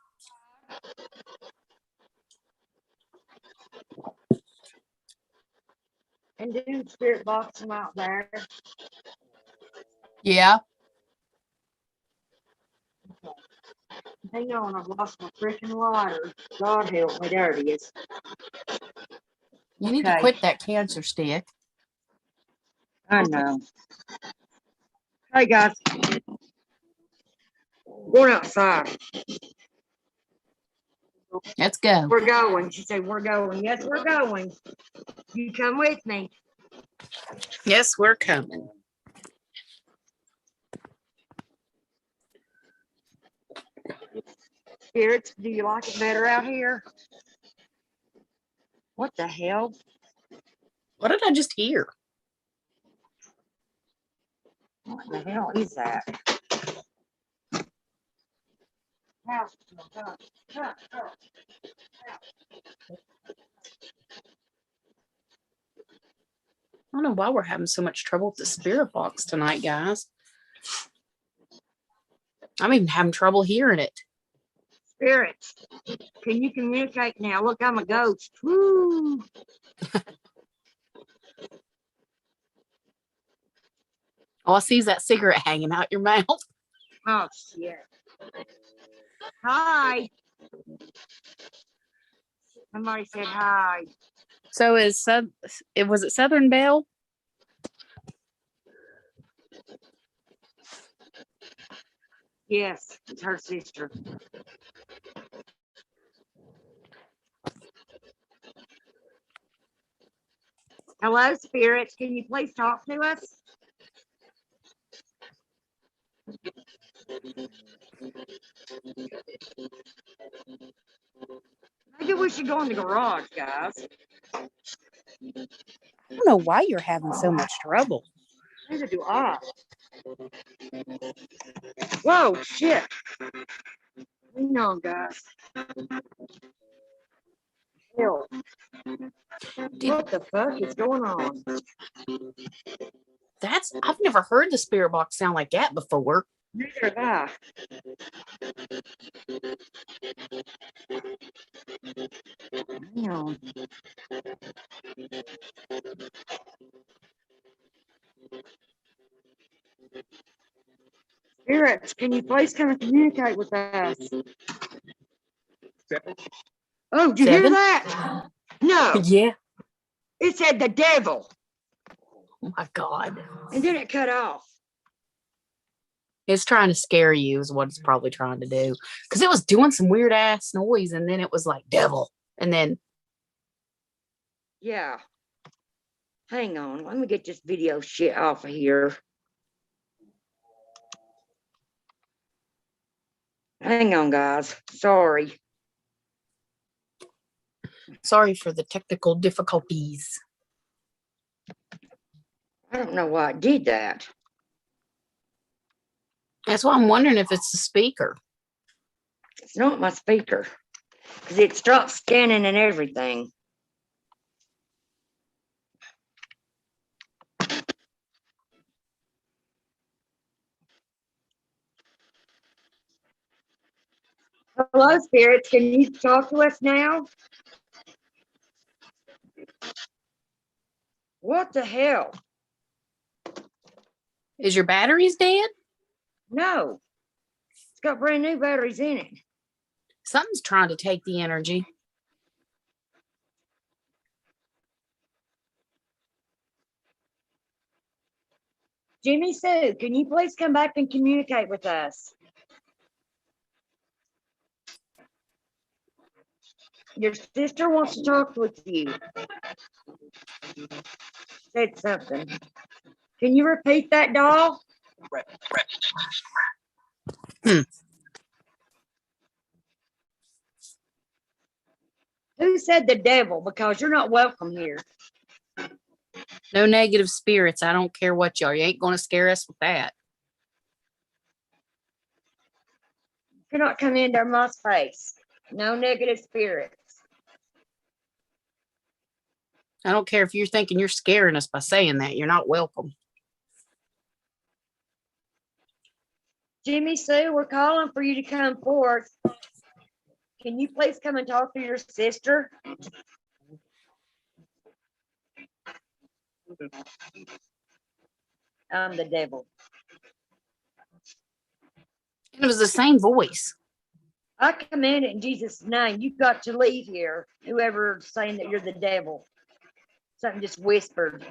And do spirit box them out there. Yeah. Hang on, I've lost my freaking lighter. God help me, there it is. You need to Okay. quit that cancer stick. I know. Hey guys, going outside. Let's go. We're going. She said, we're going. Yes, we're going. You come with me. Yes, we're coming. Spirits, do you like it better out here? What the hell? What did I just hear? What the hell is that? I don't know why we're having so much trouble with the spirit box tonight, guys. I'm even having trouble hearing it. Spirits, can you communicate now? Look, I'm a ghost. Woo! All I see is that cigarette hanging out your mouth. Oh, shit. Hi. Somebody said hi. So was it Southern Belle? Yes, it's her sister. Hello, spirits. Can you please talk to us? Maybe we should go in the garage, guys. I don't know why you're having so much trouble. Neither do I. Whoa, shit. Hang on, guys. Hell. What the fuck is going on? I've never heard the spirit box sound like that before. Neither have I. Hang on. Spirits, can you please come and communicate with us? Oh, did you hear 7? that? No, Yeah. it said the devil, Oh my God. and then it cut off. It's trying to scare you is what it's probably trying to do. Because it was doing some weird ass noise and then it was like devil. And then Yeah. Hang on, let me get this video shit off of here. Hang on, guys. Sorry. sorry for the technical difficulties. I don't know why it did that. That's why I'm wondering if it's the speaker. It's not my speaker, because it stopped scanning and everything. Hello, spirits. Can you talk to us now? What the hell? Is your batteries dead? No. It's got brand new batteries in it. Something's trying to take the energy. Jimmy Sue, can you please come back and communicate with us? Your sister wants to talk with you. Said something. Can you repeat that, doll? Who said the devil? Because you're not welcome here. No negative spirits. I don't care what you are. You ain't going to scare us with that. You cannot come into my space. No negative spirits. I don't care if you're thinking you're scaring us by saying that. You're not welcome. Jimmy Sue, we're calling for you to come forth. Can you please come and talk to your sister? I'm the devil. And it was the same voice. I command it in Jesus' name. You've got to leave here. Whoever's saying that you're the devil. Something just whispered.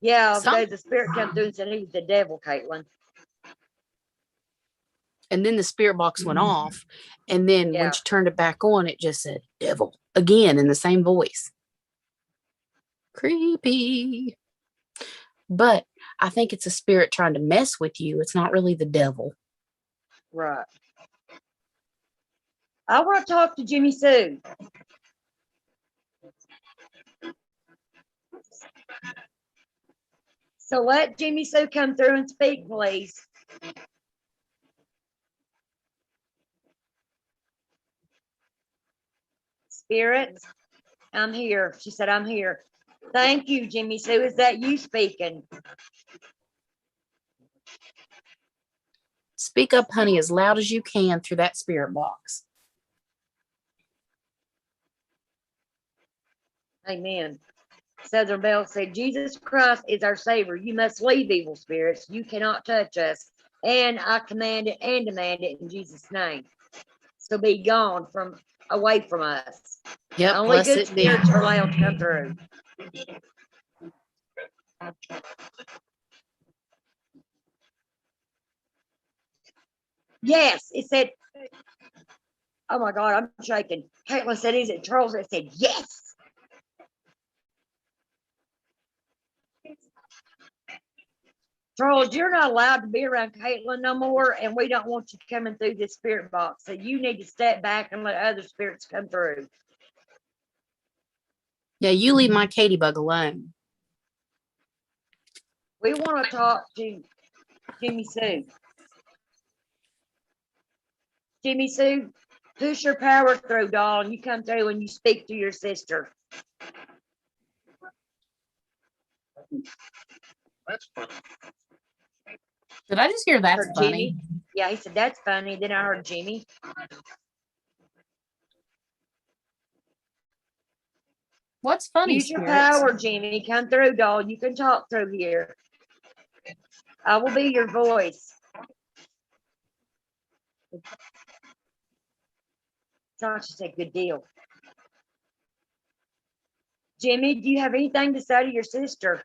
Yeah, there's a spirit come through and said he's the devil, Caitlin. And then the spirit box went off. And then Yeah. when she turned it back on, it just said devil again in the same voice. Creepy. But I think it's a spirit trying to mess with you. It's not really the devil. Right. I want to talk to Jimmy Sue. So let Jimmy Sue come through and speak, please. Spirit, I'm here. She said, I'm here. Thank you, Jimmy Sue. Is that you speaking? Speak up, honey, as loud as you can through that spirit box. Amen. Southern Belle said, Jesus Christ is our Savior. You must leave, evil spirits. You cannot touch us. And I command it and demand it in Jesus' name. So be gone from away from us. Yep, Only bless good it be. spirits are allowed to come through. Yes, it said, oh my God, I'm shaking. Caitlin said, is it Charles? It said, yes. Charles, you're not allowed to be around Caitlin no more, and we don't want you coming through this spirit box. So you need to step back and let other spirits come through. Yeah, you leave my Katie bug alone. We want to talk to Jimmy Sue. Jimmy Sue, push your power through, doll, and you come through and you speak to your sister. That's funny. Did I just hear that's Heard funny? Jimmy. Yeah, he said, that's funny. Then I heard Jimmy. What's funny, Use your spirits? power, Jimmy. Come through, doll. You can talk through here. I will be your voice. Sasha said, good deal. Jimmy, do you have anything to say to your sister?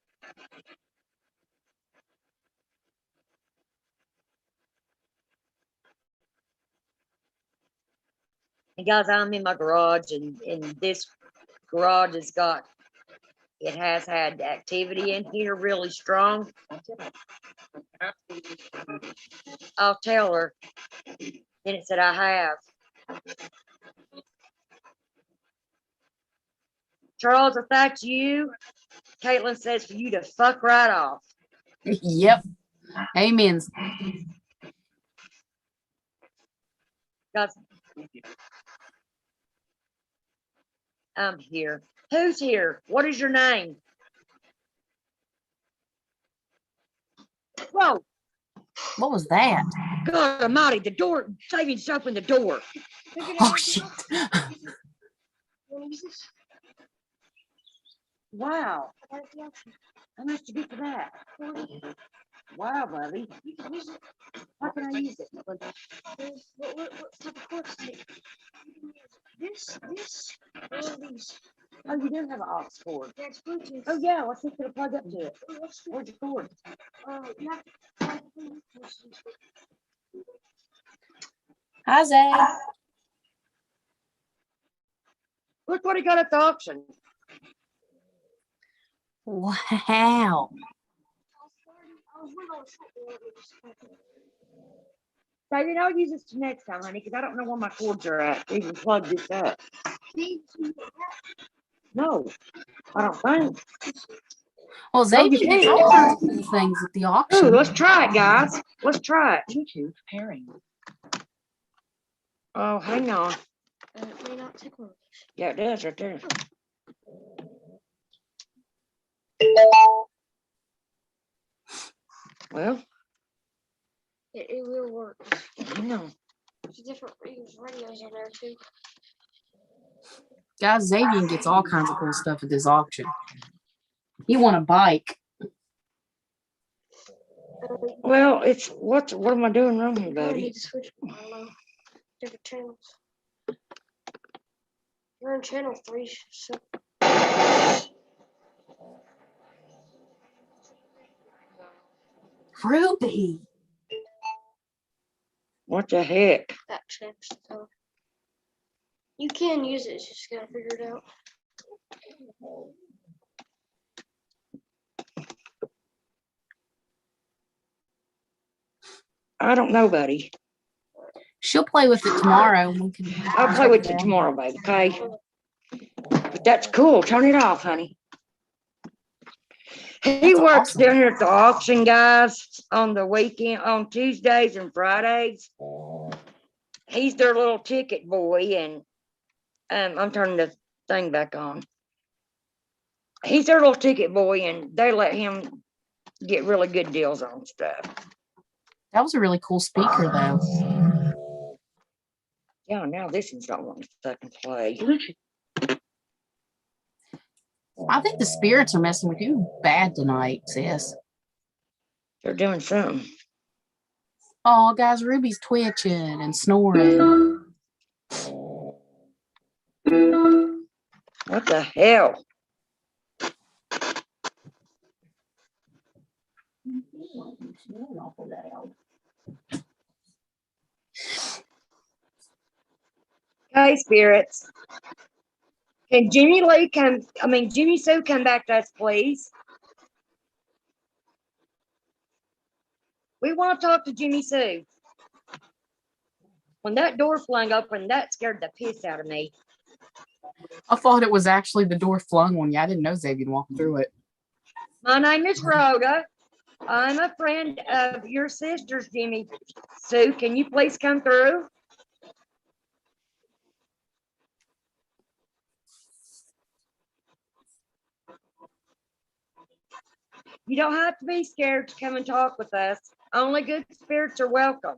And guys, I'm in my garage, and this garage has had activity in here really strong. I'll tell her. Then it said, I have. Charles, if that's you, Caitlin says for you to fuck right off. Yep. Amen. Guys, I'm here. Who's here? What is your name? Whoa, What was that? God almighty, the door, Saving just opened the door. Oh, shit. Wow. How much to get for that? Wow, buddy. How can I use it? What type of cords do this, or these? Oh, you do have an aux cord. That's Bluetooth. Oh, yeah, let's see if it'll plug up to it. What's the, Where's your cord? you have Hi, Zach. Look what he got at the auction. Wow. I was waiting on the short. David, I'll use this next time, honey, because I don't know where my cords are at to even plug this up. No, I don't think. Well, Xavier you gets can. all kinds of cool things at the Ooh, auction. let's try it, guys. Let's try it. Bluetooth pairing. Oh, hang on. It may not take one. Yeah, it does right there. Well, It will work. hang on. There's different radios on there too. Guys, Xavier gets all kinds of cool stuff at this auction. You want a bike? Well, it's what am I doing wrong here, I buddy? need to switch. I don't know. Different channels. You're on channel 3, so Ruby. What the heck? that changed the color. You can use it, it's just gotta figure it out. I don't know, buddy. She'll play with it tomorrow. And we can I'll play with it tomorrow, baby, okay? But that's cool. Turn it off, honey. He That's works awesome. down here at the auction, guys, on the weekend, on Tuesdays and Fridays. He's their little ticket boy, and I'm turning the thing back on. He's their little ticket boy, and they let him get really good deals on stuff. That was a really cool speaker, though. Yeah, now this one's not wanting to fucking play. I think the spirits are messing with you bad tonight, sis. They're doing something. Oh, guys, Ruby's twitching and snoring. What the hell? Hey, spirits. Can Jimmy Sue come back to us, please? We want to talk to Jimmy Sue. When that door flung open, that scared the piss out of me. I thought it was actually the door flung on you. I didn't know Xavier walked through it. My name is Rhoda. I'm a friend of your sister's, Jimmy Sue. Can you please come through? You don't have to be scared to come and talk with us. Only good spirits are welcome.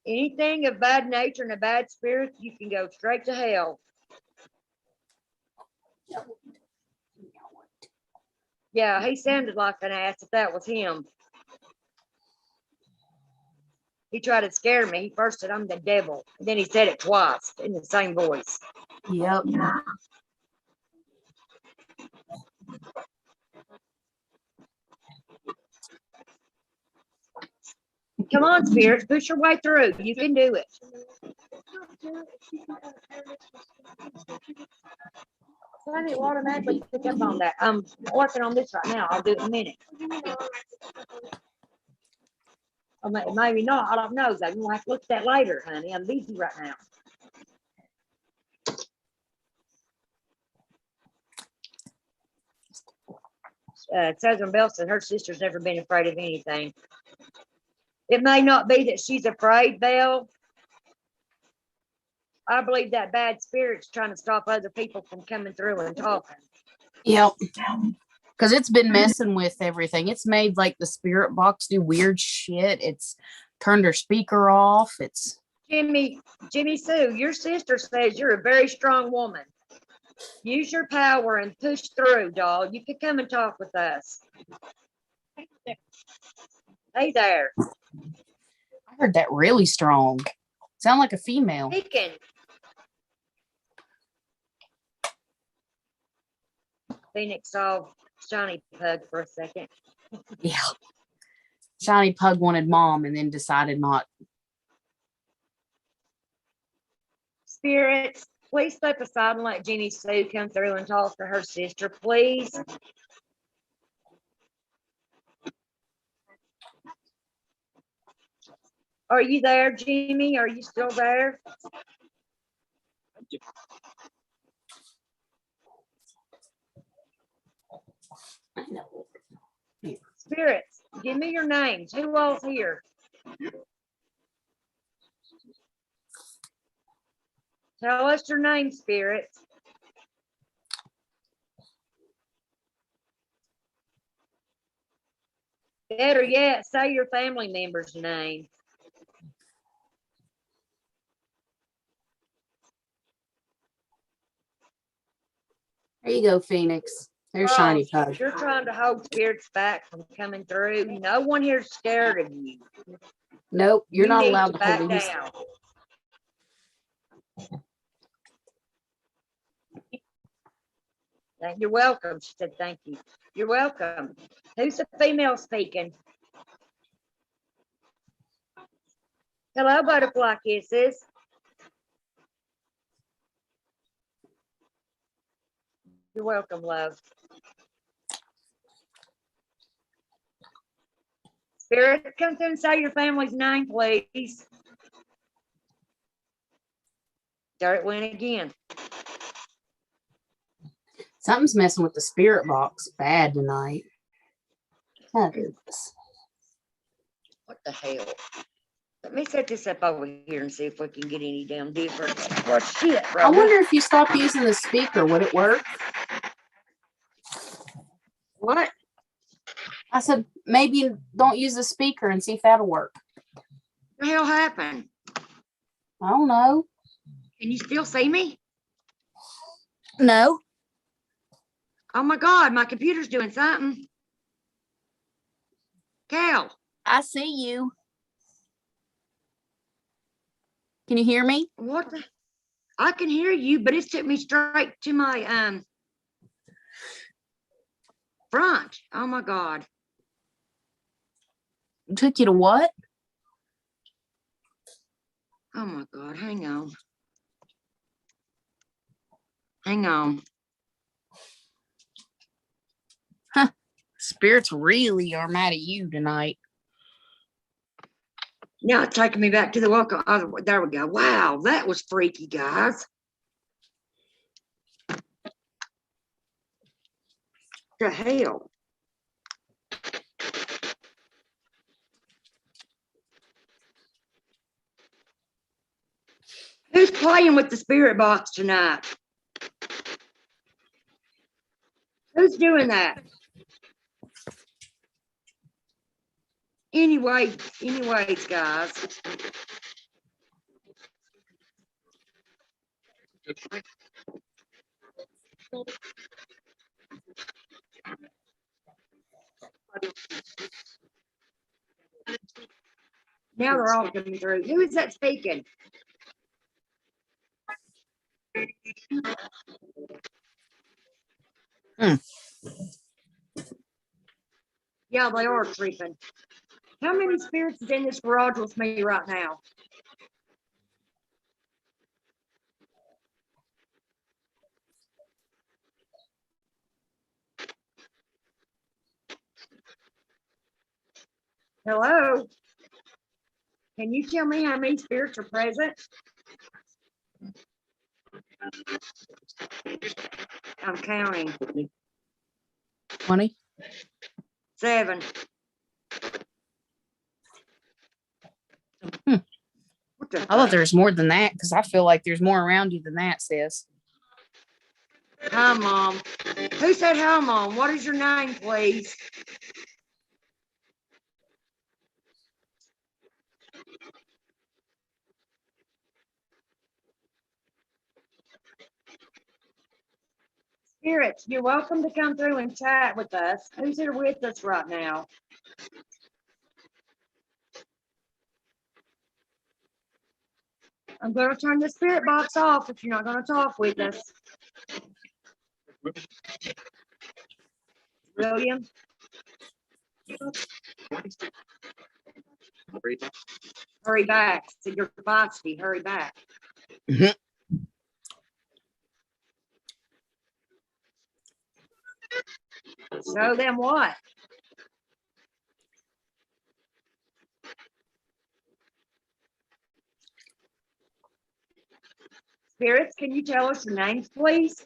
Anything of bad nature and a bad spirit, you can go straight to hell. Yeah, he sounded like an ass if that was him. He tried to scare me. He first said, I'm the devil. And then he said it twice in the same voice. Yep. Come on, spirits, push your way through. You can do it. Sonny will automatically pick up on that. I'm working on this right now. I'll do it in a minute. Or maybe not. I don't know. I'm going to have to look at that later, honey. I'm busy right now. Southern Belle said her sister's never been afraid of anything. It may not be that she's afraid, Belle. I believe that bad spirit's trying to stop other people from coming through and talking. Yep. Because it's been messing with everything. It's made like the spirit box do weird shit. It's turned her speaker off. It's Jimmy Sue, your sister says you're a very strong woman. Use your power and push through, doll. You can come and talk with us. Hey there. I heard that really strong. Sound like a female. Speaking. Phoenix saw Shiny Pug for a second. Yeah. Shiny Pug wanted mom and then decided not. Spirits, please step aside and let Jenny Sue come through and talk to her sister, please. Are you there, Jimmy? Are you still there? I know. Spirits, give me your names. Who all's here? Tell us your name, spirits. Better yet, say your family member's name. There you go, Phoenix. There's Shiny Pug. You're trying to hold spirits back from coming through. No one here's scared of you. Nope, you're not need allowed to back police. down. You're welcome. She said, thank you. You're welcome. Who's the female speaking? Hello, butterfly kisses. You're welcome, love. Spirit, come through and say your family's name, please. There it went again. Something's messing with the spirit box bad tonight. What is this? What the hell? Let me set this up over here and see if we can get any damn difference. What shit, bro? I wonder if you stop using the speaker, would it work? What? I said, maybe don't use the speaker and see if that'll work. What the hell happened? I don't know. Can you still see me? No. Oh my God, my computer's doing something. Cal. I see you. Can you hear me? What the? I can hear you, but it took me straight to my front. Oh my God. It took you to what? Oh my God, hang on. Hang on. Huh. Spirits really are mad at you tonight. Now it's taking me back to the welcome. Oh, there we go. Wow, that was freaky, guys. The hell? Who's playing with the spirit box tonight? Who's doing that? Anyways, guys. Now they're all coming through. Who is that speaking? Yeah, they are creeping. How many spirits is in this garage with me right now? Hello? Can you tell me how many spirits are present? I'm counting. 20. 7. Hmm. What the I thought fuck? there was more than that because I feel like there's more around you than that, sis. Hi, Mom. Who said hi, Mom? What is your name, please? Spirits, you're welcome to come through and chat with us. Who's here with us right now? I'm going to turn the spirit box off if you're not going to talk with us. William? Hurry back. So you're feisty. Hurry back. Mhm. Show them what? Spirits, can you tell us your names, please?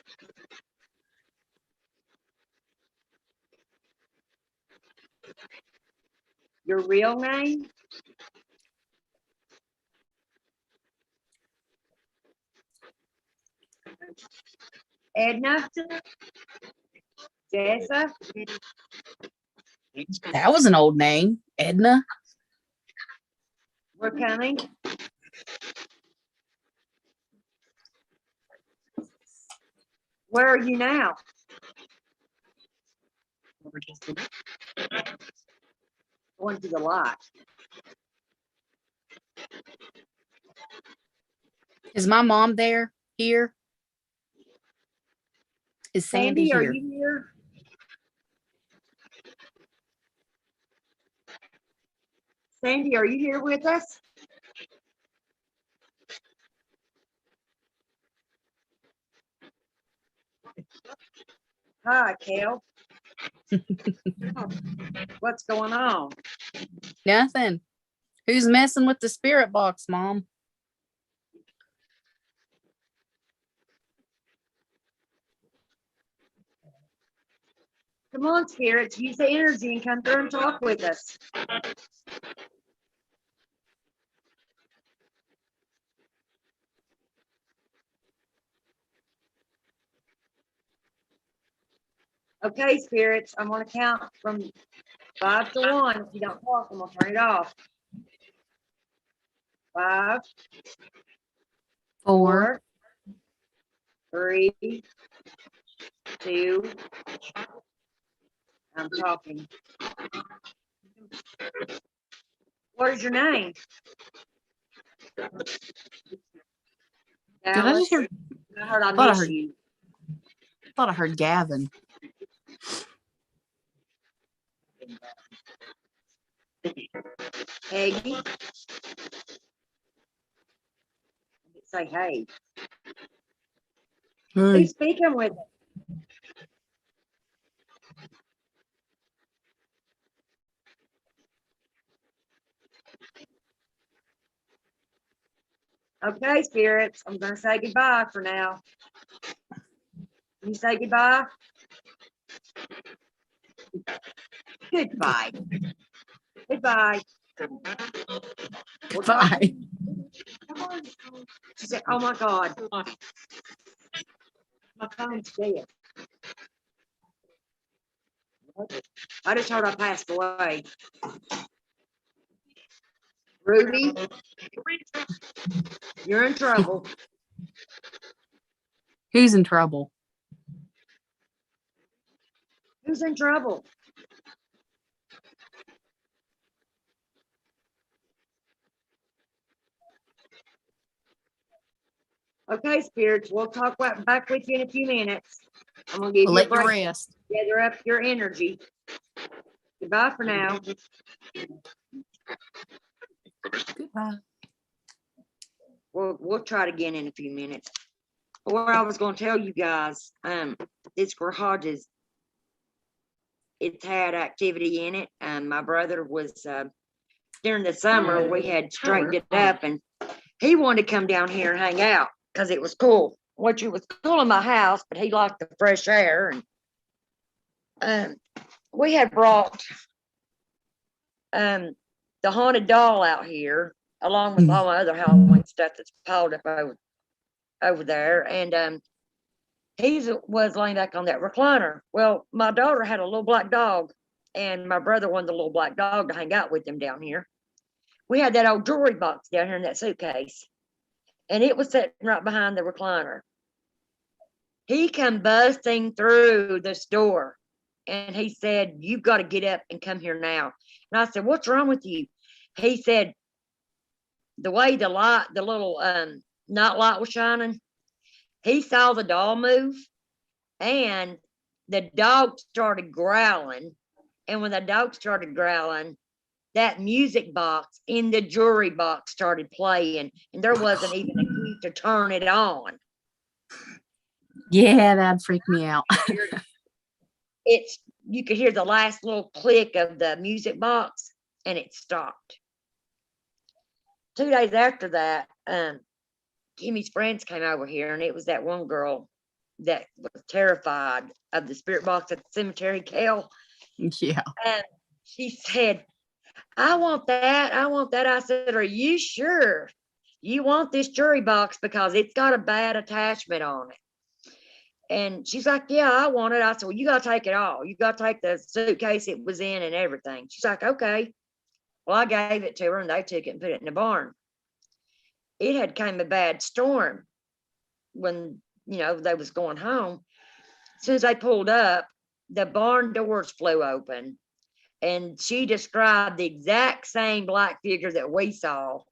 Your real name? Edna? Jessa? That was an old name, Edna. We're coming. Where are you now? Going to the light. Is my mom there? Here? Is Sandy Sandy, are here? you here? Sandy, are you here with us? Hi, Kel. What's going on? Nothing. Who's messing with the spirit box, Mom? Come on, spirits, use the energy and come through and talk with us. Okay, spirits, I'm gonna count from 5 to 1. If you don't talk, I'm gonna turn it off. 5, 4. 4, 3, 2. I'm talking. What is your name? Did I just hear? I heard I Thought I miss heard- you. Thought I heard Gavin. Peggy. Say hey. Hey. Who's speaking with us? Okay, spirits, I'm gonna say goodbye for now. You say goodbye? Goodbye. Goodbye. Bye. She said, oh my God. My phone's dead. I just heard I passed away. Ruby, you're in trouble. Who's in trouble? Who's in trouble? Okay, spirits, we'll talk back with you in a few minutes. I'm gonna give I'll you a let you break. rest. Gather up your energy. Goodbye for now. Goodbye. We'll try it again in a few minutes. But what I was gonna tell you guys, this garage it's had activity in it. My brother was during the summer we had straightened it up, and he wanted to come down here and hang out because it was cool. Which it was cool in my house, but he liked the fresh air. And we had brought the haunted doll out here, along with all my other Halloween stuff that's piled up over there. And he was laying back on that recliner. Well, my daughter had a little black dog, and my brother wanted the little black dog to hang out with him down here. We had that old jewelry box down here in that suitcase, and it was sitting right behind the recliner. He come busting through this door, and he said, "You've got to get up and come here now." And I said, "What's wrong with you?" He said, the way the little night light was shining, he saw the doll move, and the dog started growling. And when the dog started growling, that music box in the jewelry box started playing, and there wasn't even a key to turn it on. Yeah, that'd freak me out. You could hear the last little click of the music box, and it stopped. 2 days after that, Kimmy's friends came over here, and it was that one girl that was terrified of the spirit box at the cemetery, Kel. Yeah. And she said, "I want that. I want that." I said, "Are you sure you want this jewelry box? Because it's got a bad attachment on it." And she's like, "Yeah, I want it." I said, "Well, you got to take it all. You got to take the suitcase it was in and everything." She's like, "Okay." Well, I gave it to her, and they took it and put it in the barn. It had came a bad storm when, they was going home. As soon as they pulled up, the barn doors flew open, and she described the exact same black figure that we saw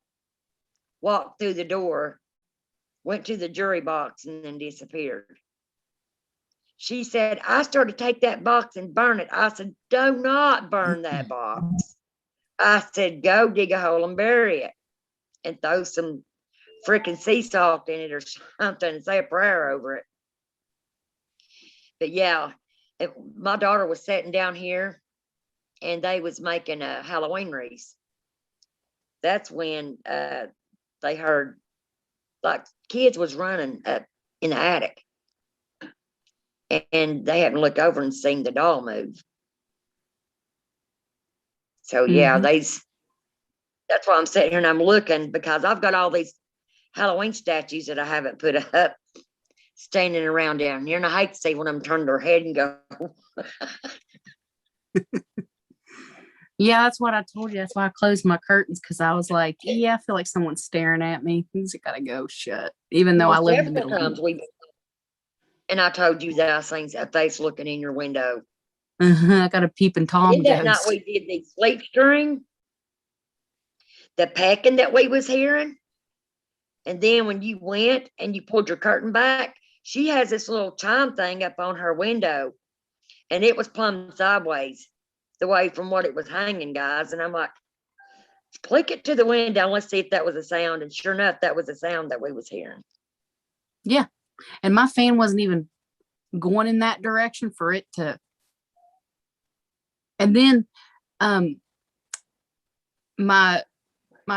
walk through the door, went to the jewelry box, and then disappeared. She said, "I started to take that box and burn it." I said, "Do not burn that box." I said, "Go dig a hole and bury it and throw some freaking sea salt in it or something and say a prayer over it." But yeah, my daughter was sitting down here, and they was making a Halloween wreath. That's when they heard, like, kids was running up in the attic, and they hadn't looked over and seen the doll move. So yeah, that's why I'm sitting here and I'm looking, because I've got all these Halloween statues that I haven't put up standing around down here, and I hate to see one of them turn their head and go. Yeah, that's what I told you. That's why I closed my curtains, because I was like, yeah, I feel like someone's staring at me. Things gotta go shut, even though I live in the middle of it. And I told you that I seen a face looking in your window. I got a peeping Tom Did that night ghost. we did the sleep string, the pecking that we was hearing, and then when you went and you pulled your curtain back, she has this little chime thing up on her window, and it was plumb sideways, the way from what it was hanging, guys. And I'm like, click it to the window, let's see if that was a sound. And sure enough, that was a sound that we was hearing. Yeah, and my fan wasn't even going in that direction for it to. And then my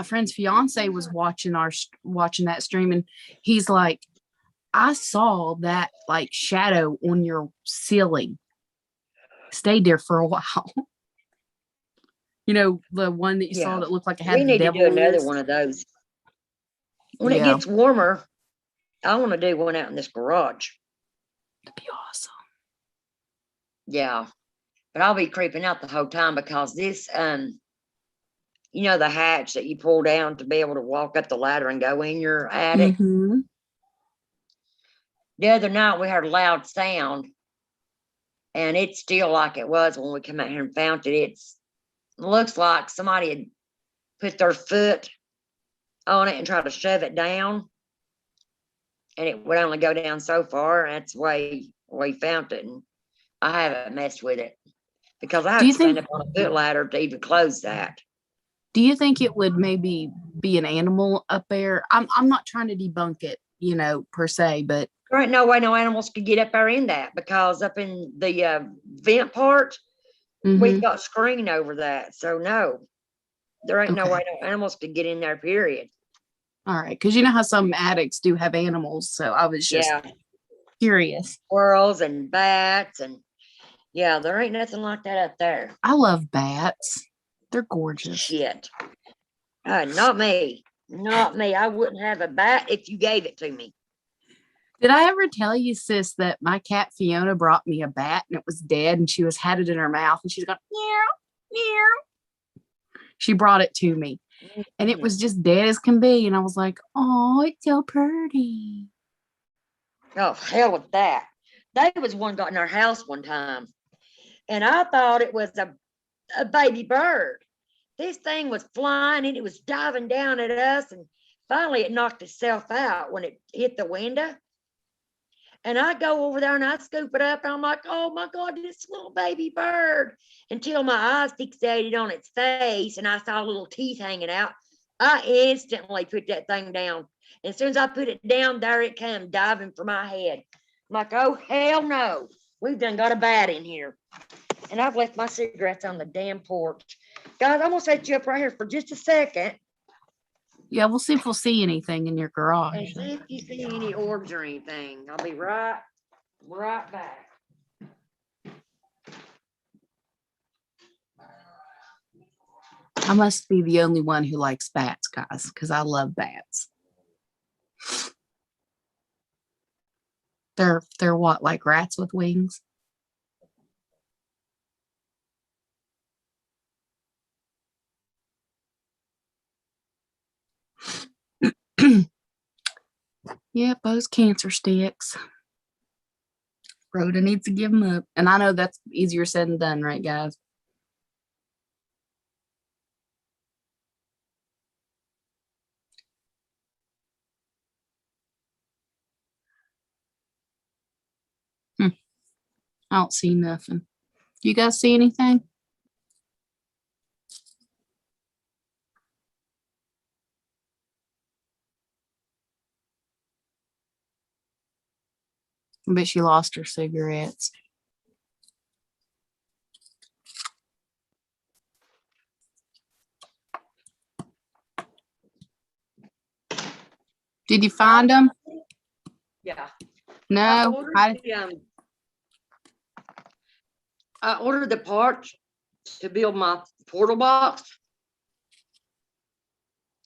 friend's fiance was watching that stream, and he's like, "I saw that like shadow on your ceiling stayed there for a while." The one that you saw that looked like it had we need the to devil do another ears. one of those when Yeah. it gets warmer. I want to do one out in this garage. That'd be awesome. Yeah, but I'll be creeping out the whole time, because this the hatch that you pull down to be able to walk up the ladder and go in your attic. Mhm. The other night we heard a loud sound, and it's still like it was when we came out here and found it. It looks like somebody had put their foot on it and tried to shove it down, and it would only go down so far. And that's the way we found it. And I haven't messed with it because I have Do you to stand think up on a foot ladder to even close that. do you think it would maybe be an animal up there? I'm not trying to debunk it, per se, but There ain't no way no animals could get up there in that, because up in the vent part, we've mhm, got screen over that. So no, there ain't no okay. way no animals could get in there, period. All right, because you know how some attics do have animals, so I was just Yeah, curious. squirrels and bats, and yeah, there ain't nothing like that up there. I love bats. They're gorgeous. Shit. Not me. Not me. I wouldn't have a bat if you gave it to me. Did I ever tell you, sis, that my cat Fiona brought me a bat and it was dead and she had it in her mouth and she's going, meow, meow. She brought it to me and it was just dead as can be. And I was like, oh, it's so pretty. Oh, hell with that. There was one got in our house one time, and I thought it was a baby bird. This thing was flying and it was diving down at us, and finally it knocked itself out when it hit the window. And I go over there and I scoop it up, and I'm like, oh my God, this little baby bird. Until my eyes fixated on its face and I saw little teeth hanging out, I instantly put that thing down. And as soon as I put it down, there it came diving for my head. I'm like, oh, hell no. We've done got a bat in here. And I've left my cigarettes on the damn porch. Guys, I'm going to set you up right here for just a second Yeah, we'll see if we'll see anything in your and garage. see if you see any orbs or anything. I'll be right back. I must be the only one who likes bats, guys, because I love bats. They're what, like rats with wings? Yep, those cancer sticks. Rhoda needs to give them up. And I know that's easier said than done, right, guys? I don't see nothing. You guys see anything? I bet she lost her cigarettes. Did you find them? Yeah. No. I ordered the parts to build my portal box,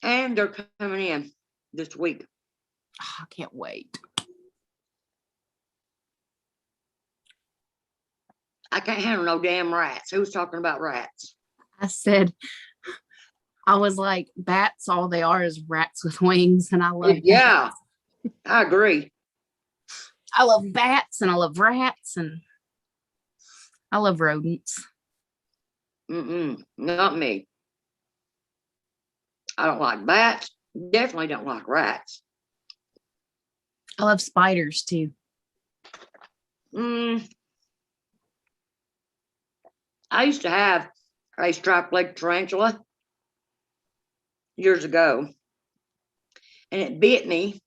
and they're coming in this week. I can't wait. I can't handle no damn rats. Who's talking about rats? I said, I was like, bats, all they are is rats with wings, and I love Yeah, I agree. I love bats and I love rats and I love rodents. Not me. I don't like bats. Definitely don't like rats. I love spiders too. I used to have a striped-legged tarantula years ago, and it bit me,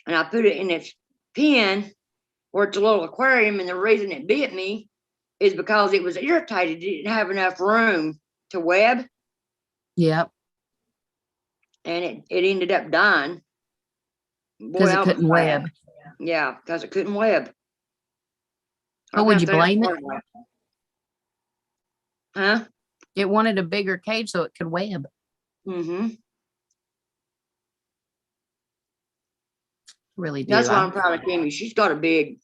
and I put it in its pen where it's a little aquarium, and the reason it bit me is because it was irritated. It didn't have enough room to web. Yep. And it ended up dying. Because it couldn't web. Yeah, because it couldn't web. But would you blame it? Huh? It wanted a bigger cage so it could web. Really do. That's why I'm proud of Kimmy. She's got a big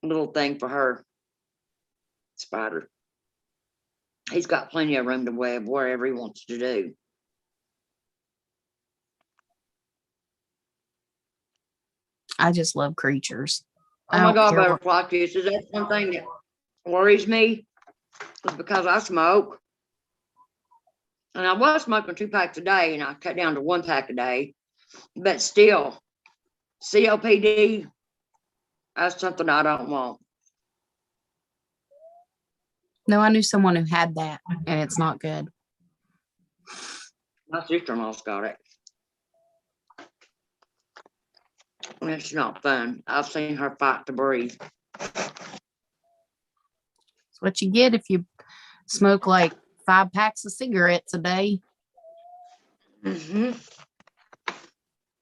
little thing for her spider. He's got plenty of room to web wherever he wants to do. I just love creatures. Oh I my don't God, care what. butterfly kisses. That's one thing that worries me is because I smoke. And I was smoking 2 packs a day and I cut down to 1 pack a day. But still, COPD, that's something I don't want. No, I knew someone who had that, and it's not good. My sister-in-law's got it. And it's not fun. I've seen her fight to breathe. It's what you get if you smoke like 5 packs of cigarettes a day. Mm-hmm.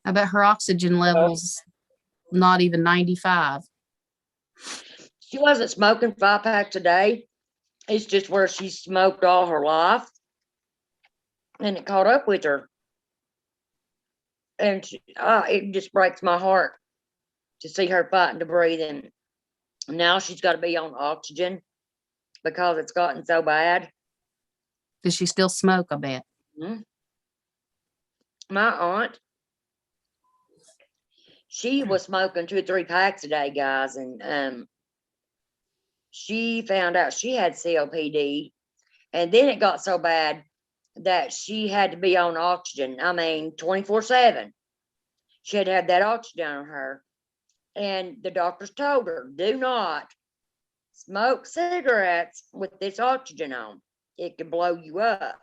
I bet her oxygen levels not even 95. She wasn't smoking 5 packs a day. It's just where she smoked all her life. And it caught up with her. And it just breaks my heart to see her fighting to breathe. And now she's got to be on oxygen because it's gotten so bad. Does she still smoke? I bet. My aunt, she was smoking 2 or 3 packs a day, guys. And she found out she had COPD. And then it got so bad that she had to be on oxygen. I mean, 24/7. She had to have that oxygen on her. And the doctors told her, do not smoke cigarettes with this oxygen on. It could blow you up.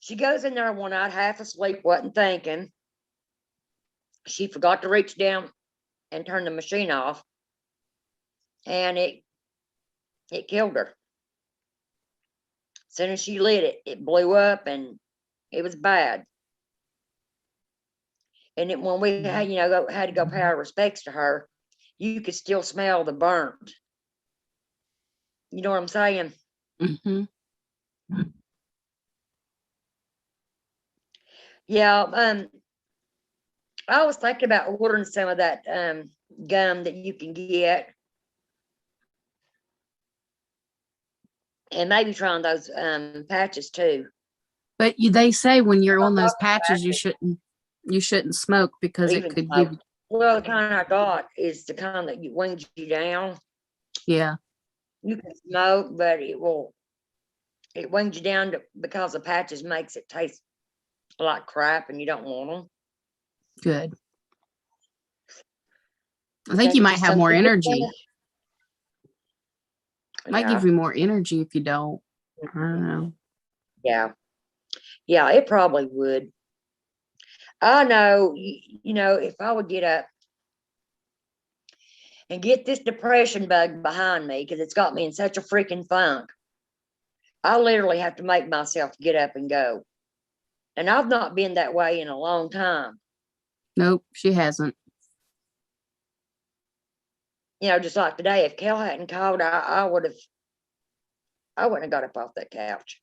She goes in there one night, half asleep, wasn't thinking. She forgot to reach down and turn the machine off. And it killed her. As soon as she lit it, it blew up and it was bad. And when we had, had to go pay our respects to her, you could still smell the burnt. You know what I'm saying? Mm-hmm. Yeah. I was thinking about ordering some of that gum that you can get, and maybe trying those patches too. But they say when you're on those patches, you shouldn't smoke because it Even could smoke. give. Well, the kind I got is the kind that wings you down. Yeah. You can smoke, but it wings you down because the patches makes it taste like crap, and you don't want them. Good. I think you might have more energy. Might give you more energy if you don't. I don't know. Yeah, it probably would. I know, if I would get up and get this depression bug behind me, because it's got me in such a freaking funk, I literally have to make myself get up and go. And I've not been that way in a long time. Nope, she hasn't. Just like today, if Kel hadn't called, I wouldn't have got up off that couch.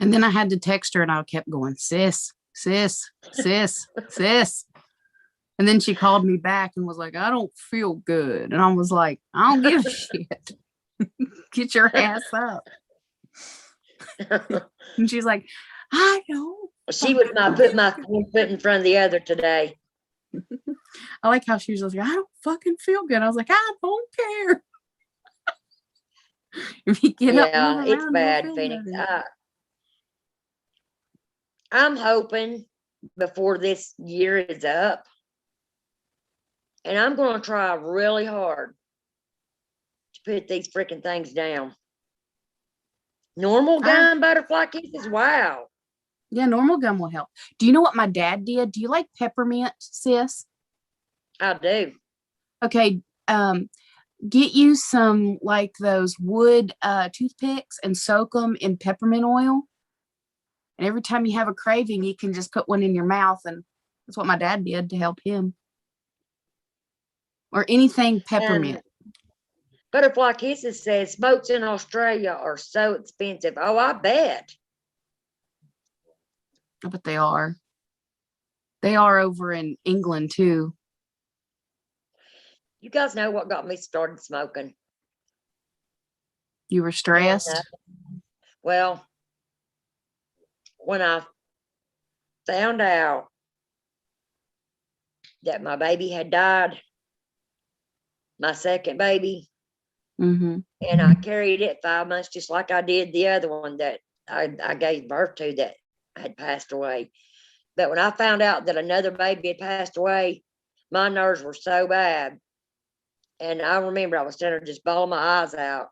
And then I had to text her and I kept going, sis, sis, sis, sis. And then she called me back and was like, I don't feel good. And I was like, I don't give a shit. Get your ass up. And she's like, I don't. She would not put my one foot in front of the other today. I like how she was like, I don't fucking feel good. I was like, I don't care. If you get up, Yeah, move it's around, bad, you'll feel Phoenix. better. I'm hoping before this year is up, and I'm going to try really hard to put these freaking things down. Normal gum, butterfly kisses, wow. Yeah, normal gum will help. Do you know what my dad did? Do you like peppermint, sis? I do. Okay, get you some like those wood toothpicks and soak them in peppermint oil. And every time you have a craving, you can just put one in your mouth. And that's what my dad did to help him. Or anything peppermint. Butterfly Kisses says smokes in Australia are so expensive. Oh, I bet. I bet they are. They are over in England too. You guys know what got me started smoking? You were stressed? Well, when I found out that my baby had died, my second baby, Mm-hmm. and I carried it 5 months, just like I did the other one that I gave birth to that had passed away. But when I found out that another baby had passed away, my nerves were so bad. And I remember I was standing there just bawling my eyes out.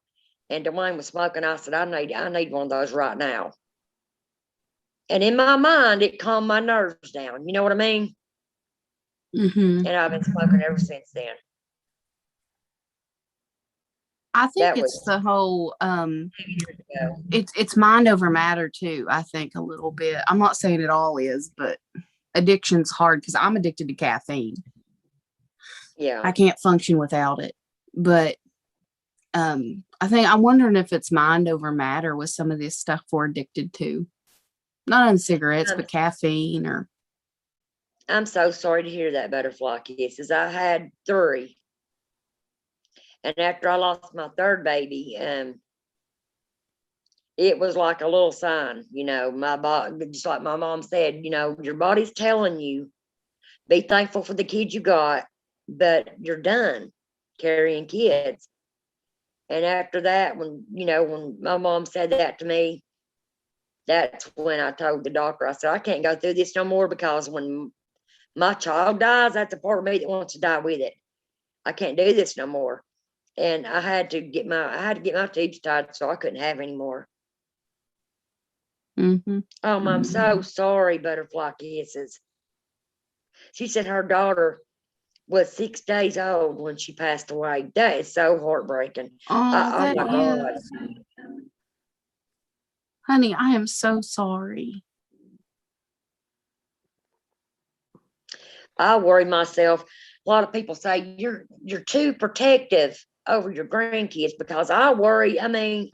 And Dwayne was smoking. I said, I need one of those right now. And in my mind, it calmed my nerves down. You know what I mean? Mm-hmm. And I've been smoking ever since then. I think That it's was the whole 2 years ago. it's mind over matter too. I think a little bit. I'm not saying it all is, but addiction's hard because I'm addicted to caffeine. Yeah. I can't function without it. But I think I'm wondering if it's mind over matter with some of this stuff we're addicted to. Not on cigarettes, but caffeine or. I'm so sorry to hear that, Butterfly Kisses. I had 3. And after I lost my third baby, it was like a little sign, you know, my body, just like my mom said, you know, your body's telling you, be thankful for the kid you got, but you're done carrying kids. And after that, when my mom said that to me, that's when I told the doctor, I said, I can't go through this no more, because when my child dies, that's a part of me that wants to die with it. I can't do this no more. And I had to get my tubes tied so I couldn't have any more. Mm-hmm. Oh, I'm so sorry, Butterfly Kisses. She said her daughter was 6 days old when she passed away. That is so heartbreaking. Oh, Oh my God. is. Honey, I am so sorry. I worry myself. A lot of people say you're too protective over your grandkids, because I worry. I mean,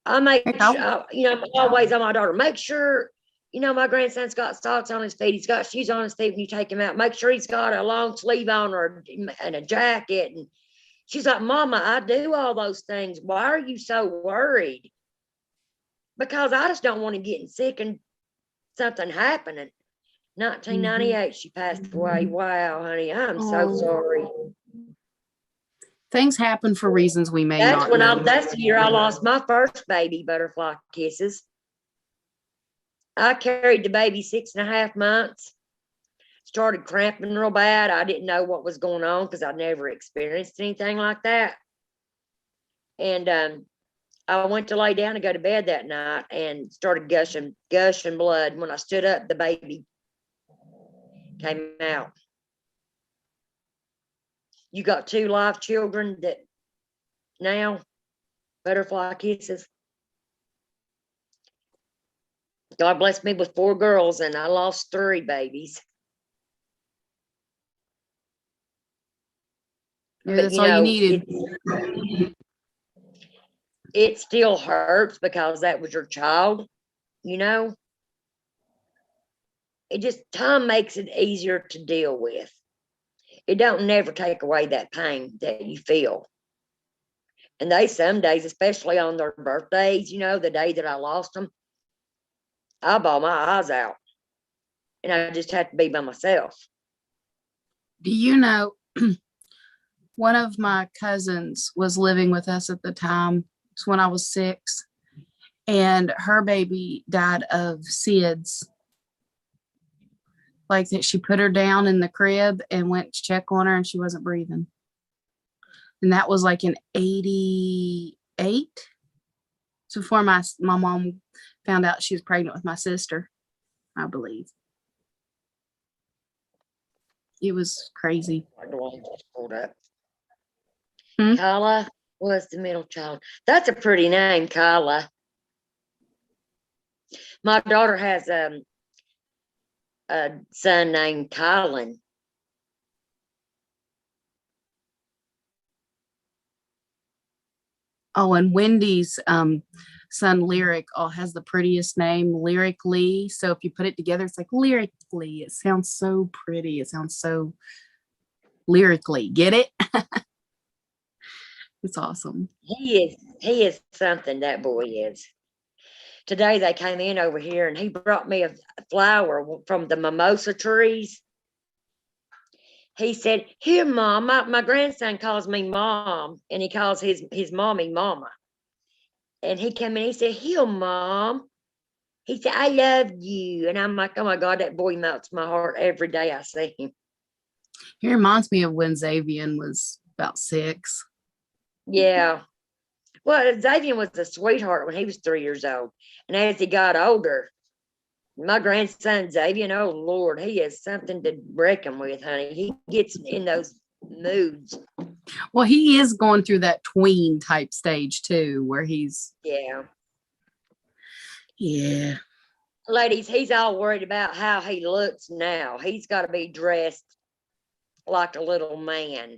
I make sure, I'm always on my daughter. Make sure, my grandson's got socks on his feet. He's got shoes on his feet when you take him out. Make sure he's got a long sleeve on and a jacket. And she's like, Mama, I do all those things. Why are you so worried? Because I just don't want to get sick and something happening. 1998, she passed away. Wow, honey, I'm so sorry. Things happen for reasons we may not know. That's the year I lost my first baby, Butterfly Kisses. I carried the baby 6.5 months. Started cramping real bad. I didn't know what was going on because I'd never experienced anything like that. And I went to lay down and go to bed that night and started gushing blood. When I stood up, the baby came out. You got 2 live children that now, Butterfly Kisses. God blessed me with 4 girls, and I lost 3 babies. Yeah, that's all you needed. It still hurts because that was your child, It just, time makes it easier to deal with. It don't never take away that pain that you feel. And some days, especially on their birthdays, the day that I lost them, I bawl my eyes out. And I just had to be by myself. Do you know, one of my cousins was living with us at the time. It's when I was 6. And her baby died of SIDS. Like that, she put her down in the crib and went to check on her and she wasn't breathing. And that was like in 88. So before my mom found out she was pregnant with my sister, I believe. It was crazy. Kyla was the middle child. That's a pretty name, Kyla. My daughter has a son named Kylan. Oh, and Wendy's son Lyric has the prettiest name, Lyrically. So if you put it together, it's like Lyrically. It sounds so pretty. It sounds so lyrically. Get it? It's awesome. He is something, that boy is. Today they came in over here and he brought me a flower from the mimosa trees. he said, "Here, Mom." My grandson calls me Mom, and he calls his mommy Mama. And he came in, he said, "Here, Mom." He said, "I love you." And I'm like, oh my God, that boy melts my heart every day I see him. He reminds me of when Xavier was about 6. Yeah. Well, Xavier was a sweetheart when he was 3 years old. And as he got older, my grandson Xavier, oh Lord, he is something to reckon with, honey. He gets in those moods. Well, he is going through that tween type stage too, where he's, Yeah. yeah. Ladies, he's all worried about how he looks now. He's got to be dressed like a little man.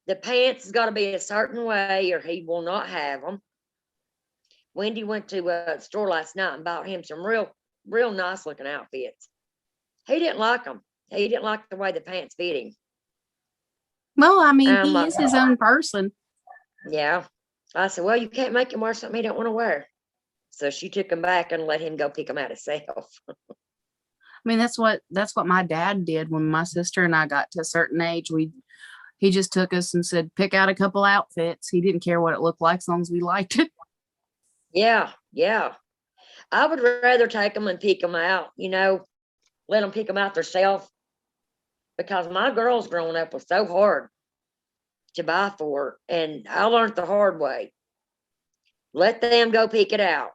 The pants has got to be a certain way or he will not have them. Wendy went to a store last night and bought him some real nice looking outfits. He didn't like them. He didn't like the way the pants fit him. Well, I mean, I'm he like, is his own person. yeah. I said, well, you can't make him wear something he don't want to wear. So she took him back and let him go pick them out himself. I mean, that's what my dad did when my sister and I got to a certain age. He just took us and said, pick out a couple outfits. He didn't care what it looked like as long as we liked it. Yeah, yeah. I would rather take them and pick them out, let them pick them out themselves. Because my girls growing up was so hard to buy for, and I learned the hard way. Let them go pick it out.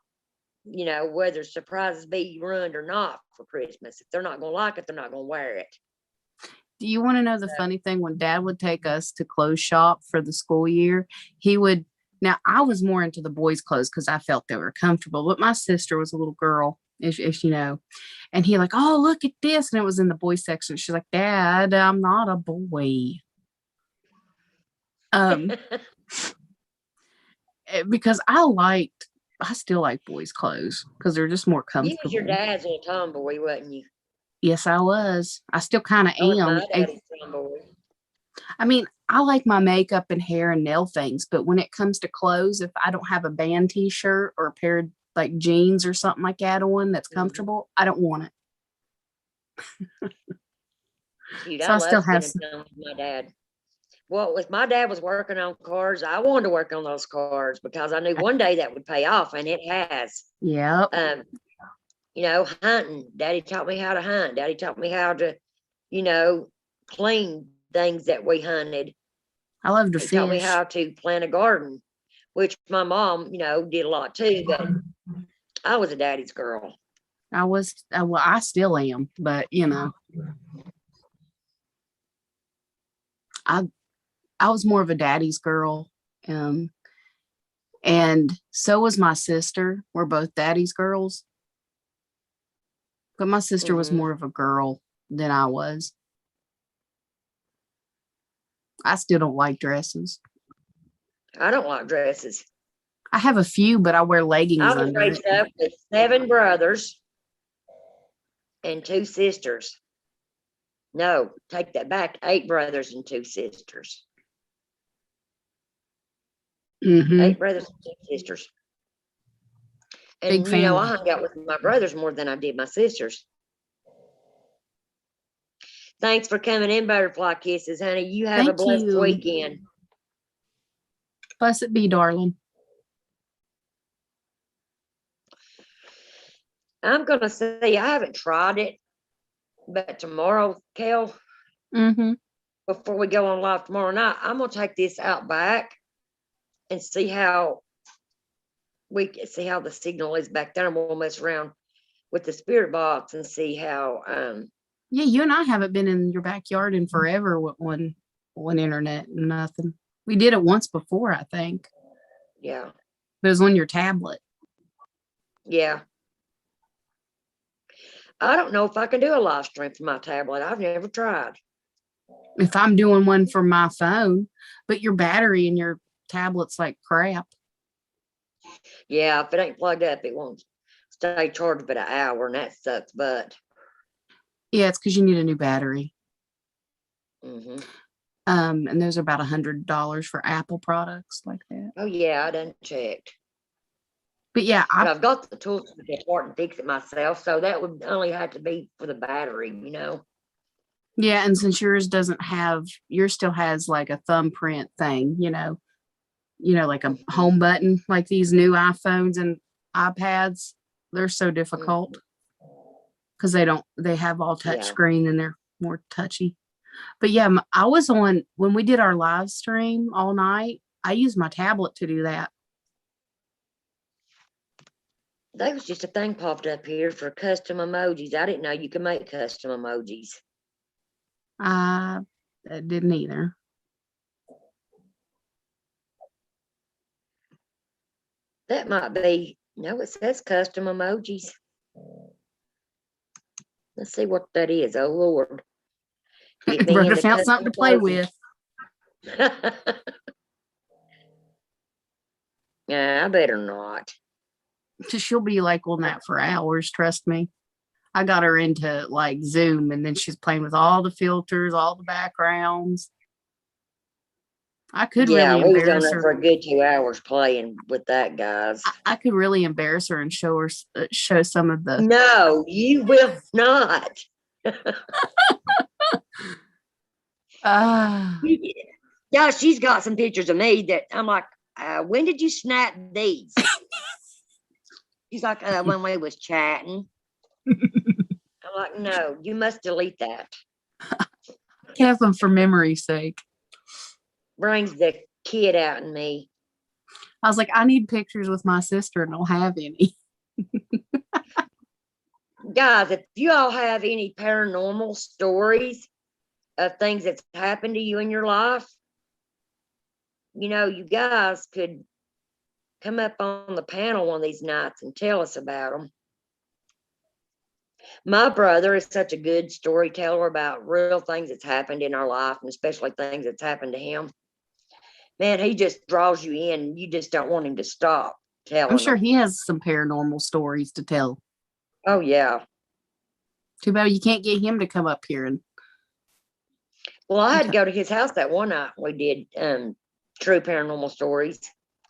Whether surprises be ruined or not for Christmas. If they're not going to like it, they're not going to wear it. Do you want to know the funny thing? When Dad would take us to clothes shop for the school year, now I was more into the boys' clothes because I felt they were comfortable, but my sister was a little girl, as you know, and he like, oh, look at this. And it was in the boys section. She's like, Dad, I'm not a boy. Because I still like boys' clothes because they're just more You comfortable. was your dad's little tomboy, wasn't you? Yes, I was. I still kind of I was am. my daddy's tomboy. I mean, I like my makeup and hair and nail things, but when it comes to clothes, if I don't have a band t-shirt or a pair of like jeans or something like that on that's comfortable, I don't want it. Dude, So I I still love have spending time with my dad. Well, if my dad was working on cars, I wanted to work on those cars because I knew one day that would pay off, and it has. Yep. Hunting. Daddy taught me how to hunt. Daddy taught me how to, clean things that we hunted. I love to He fish. taught me how to plant a garden, which my mom, did a lot too, but I was a daddy's girl. I still am, but I was more of a daddy's girl. And so was my sister. We're both daddy's girls. But my sister was more of a girl than I was. I still don't like dresses. I don't like dresses. I have a few, but I wear leggings I was under raised it. up with 7 brothers and 2 sisters. No, take that back. 8 brothers and 2 sisters. 8 brothers and 2 sisters. And, Big family. I hung out with my brothers more than I did my sisters. Thanks for coming in, Butterfly Kisses, honey. You have a blessed weekend. Blessed be, darling. I'm going to say I haven't tried it, but tomorrow, Kel, before we go on live tomorrow night, I'm going to take this out back and see how the signal is back there, and we'll mess around with the spirit box and see how. Yeah, you and I haven't been in your backyard in forever with one internet and nothing. We did it once before, I think. Yeah. But it was on your tablet. Yeah. I don't know if I can do a live stream from my tablet. I've never tried. If I'm doing one for my phone, but your battery in your tablet's like crap. Yeah, if it ain't plugged up, it won't stay charged but an hour, and that sucks, but. Yeah, it's because you need a new battery. And those are about $100 for Apple products like that. Oh yeah, I done checked. But yeah, I've got the tools to get apart and fix it myself, so that would only have to be for the battery, Yeah, and since yours still has like a thumbprint thing, like a home button, like these new iPhones and iPads, they're so difficult because they have all touch Yeah. screen and they're more touchy. But yeah, I was on when we did our live stream all night. I used my tablet to do that. There was just a thing popped up here for custom emojis. I didn't know you could make custom emojis. I didn't either. That might be, no, it says custom emojis. Let's see what that is. Oh, Lord. Get me Berta into found something to play emojis. with. Yeah, I better not. She'll be like on that for hours, trust me. I got her into like Zoom, and then she's playing with all the filters, all the backgrounds. I could Yeah, really we was on embarrass there for her. a good 2 hours playing with that, guys. I could really embarrass her and show some of the. No, you will not. Yeah, she's got some pictures of me that I'm like, when did you snap these? She's like, when we was chatting. I'm like, no, you must delete that. Have them for memory's sake. Brings the kid out in me. I was like, I need pictures with my sister, and don't have any. Guys, if you all have any paranormal stories of things that's happened to you in your life, you guys could come up on the panel one of these nights and tell us about them. My brother is such a good storyteller about real things that's happened in our life, and especially things that's happened to him. Man, he just draws you in. You just don't want him to stop telling I'm sure them. he has some paranormal stories to tell. Oh, yeah. Too bad you can't get him to come up here and. Well, I had to go to his house that one night. We did true paranormal stories,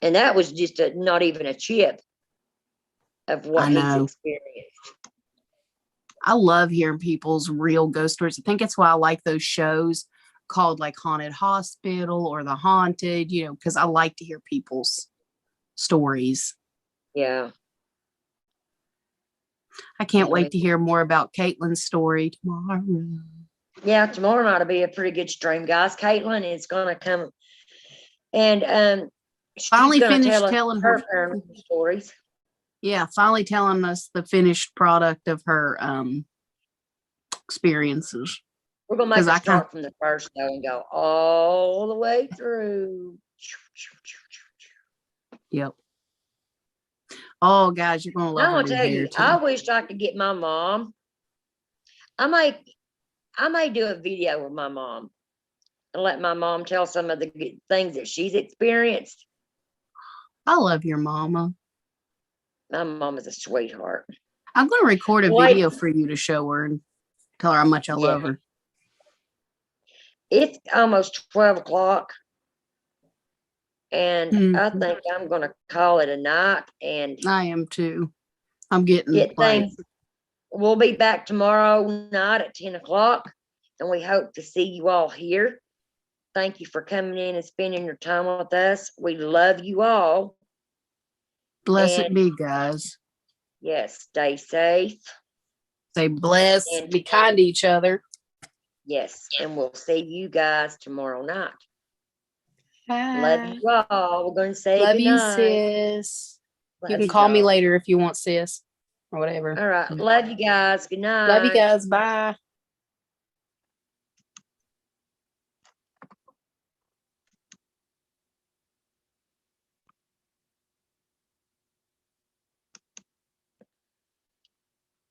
and that was just not even a chip of what he's experienced. I love hearing people's real ghost stories. I think it's why I like those shows called like Haunted Hospital or The Haunted, because I like to hear people's stories. Yeah. I can't wait to hear more about Caitlin's story tomorrow. Yeah, tomorrow night will be a pretty good stream, guys. Caitlin is going to come and finally finished telling her paranormal stories. Yeah, finally telling us the finished product of her experiences. We're going to make her start from the first, though, and go all the way through. Yep. Oh, guys, you're going to love her. I'm going to tell you, I wish I could get my mom. I may do a video with my mom and let my mom tell some of the good things that she's experienced. I love your mama. My mom is a sweetheart. I'm going to record a video for you to show her and tell her how much I love her. It's almost 12 o'clock. And I think I'm going to call it a night. And I am too. I'm getting things. We'll be back tomorrow night at 10 o'clock. And we hope to see you all here. Thank you for coming in and spending your time with us. We love you all. Blessed be, guys. Yes, stay safe. Stay blessed. And be kind to each other. Yes, and we'll see you guys tomorrow night. Bye. Love you all. We're going to say love good you, night. sis. Love you can call me later if you want, sis, or whatever. All right. Love you guys. Good night. Love you guys. Bye.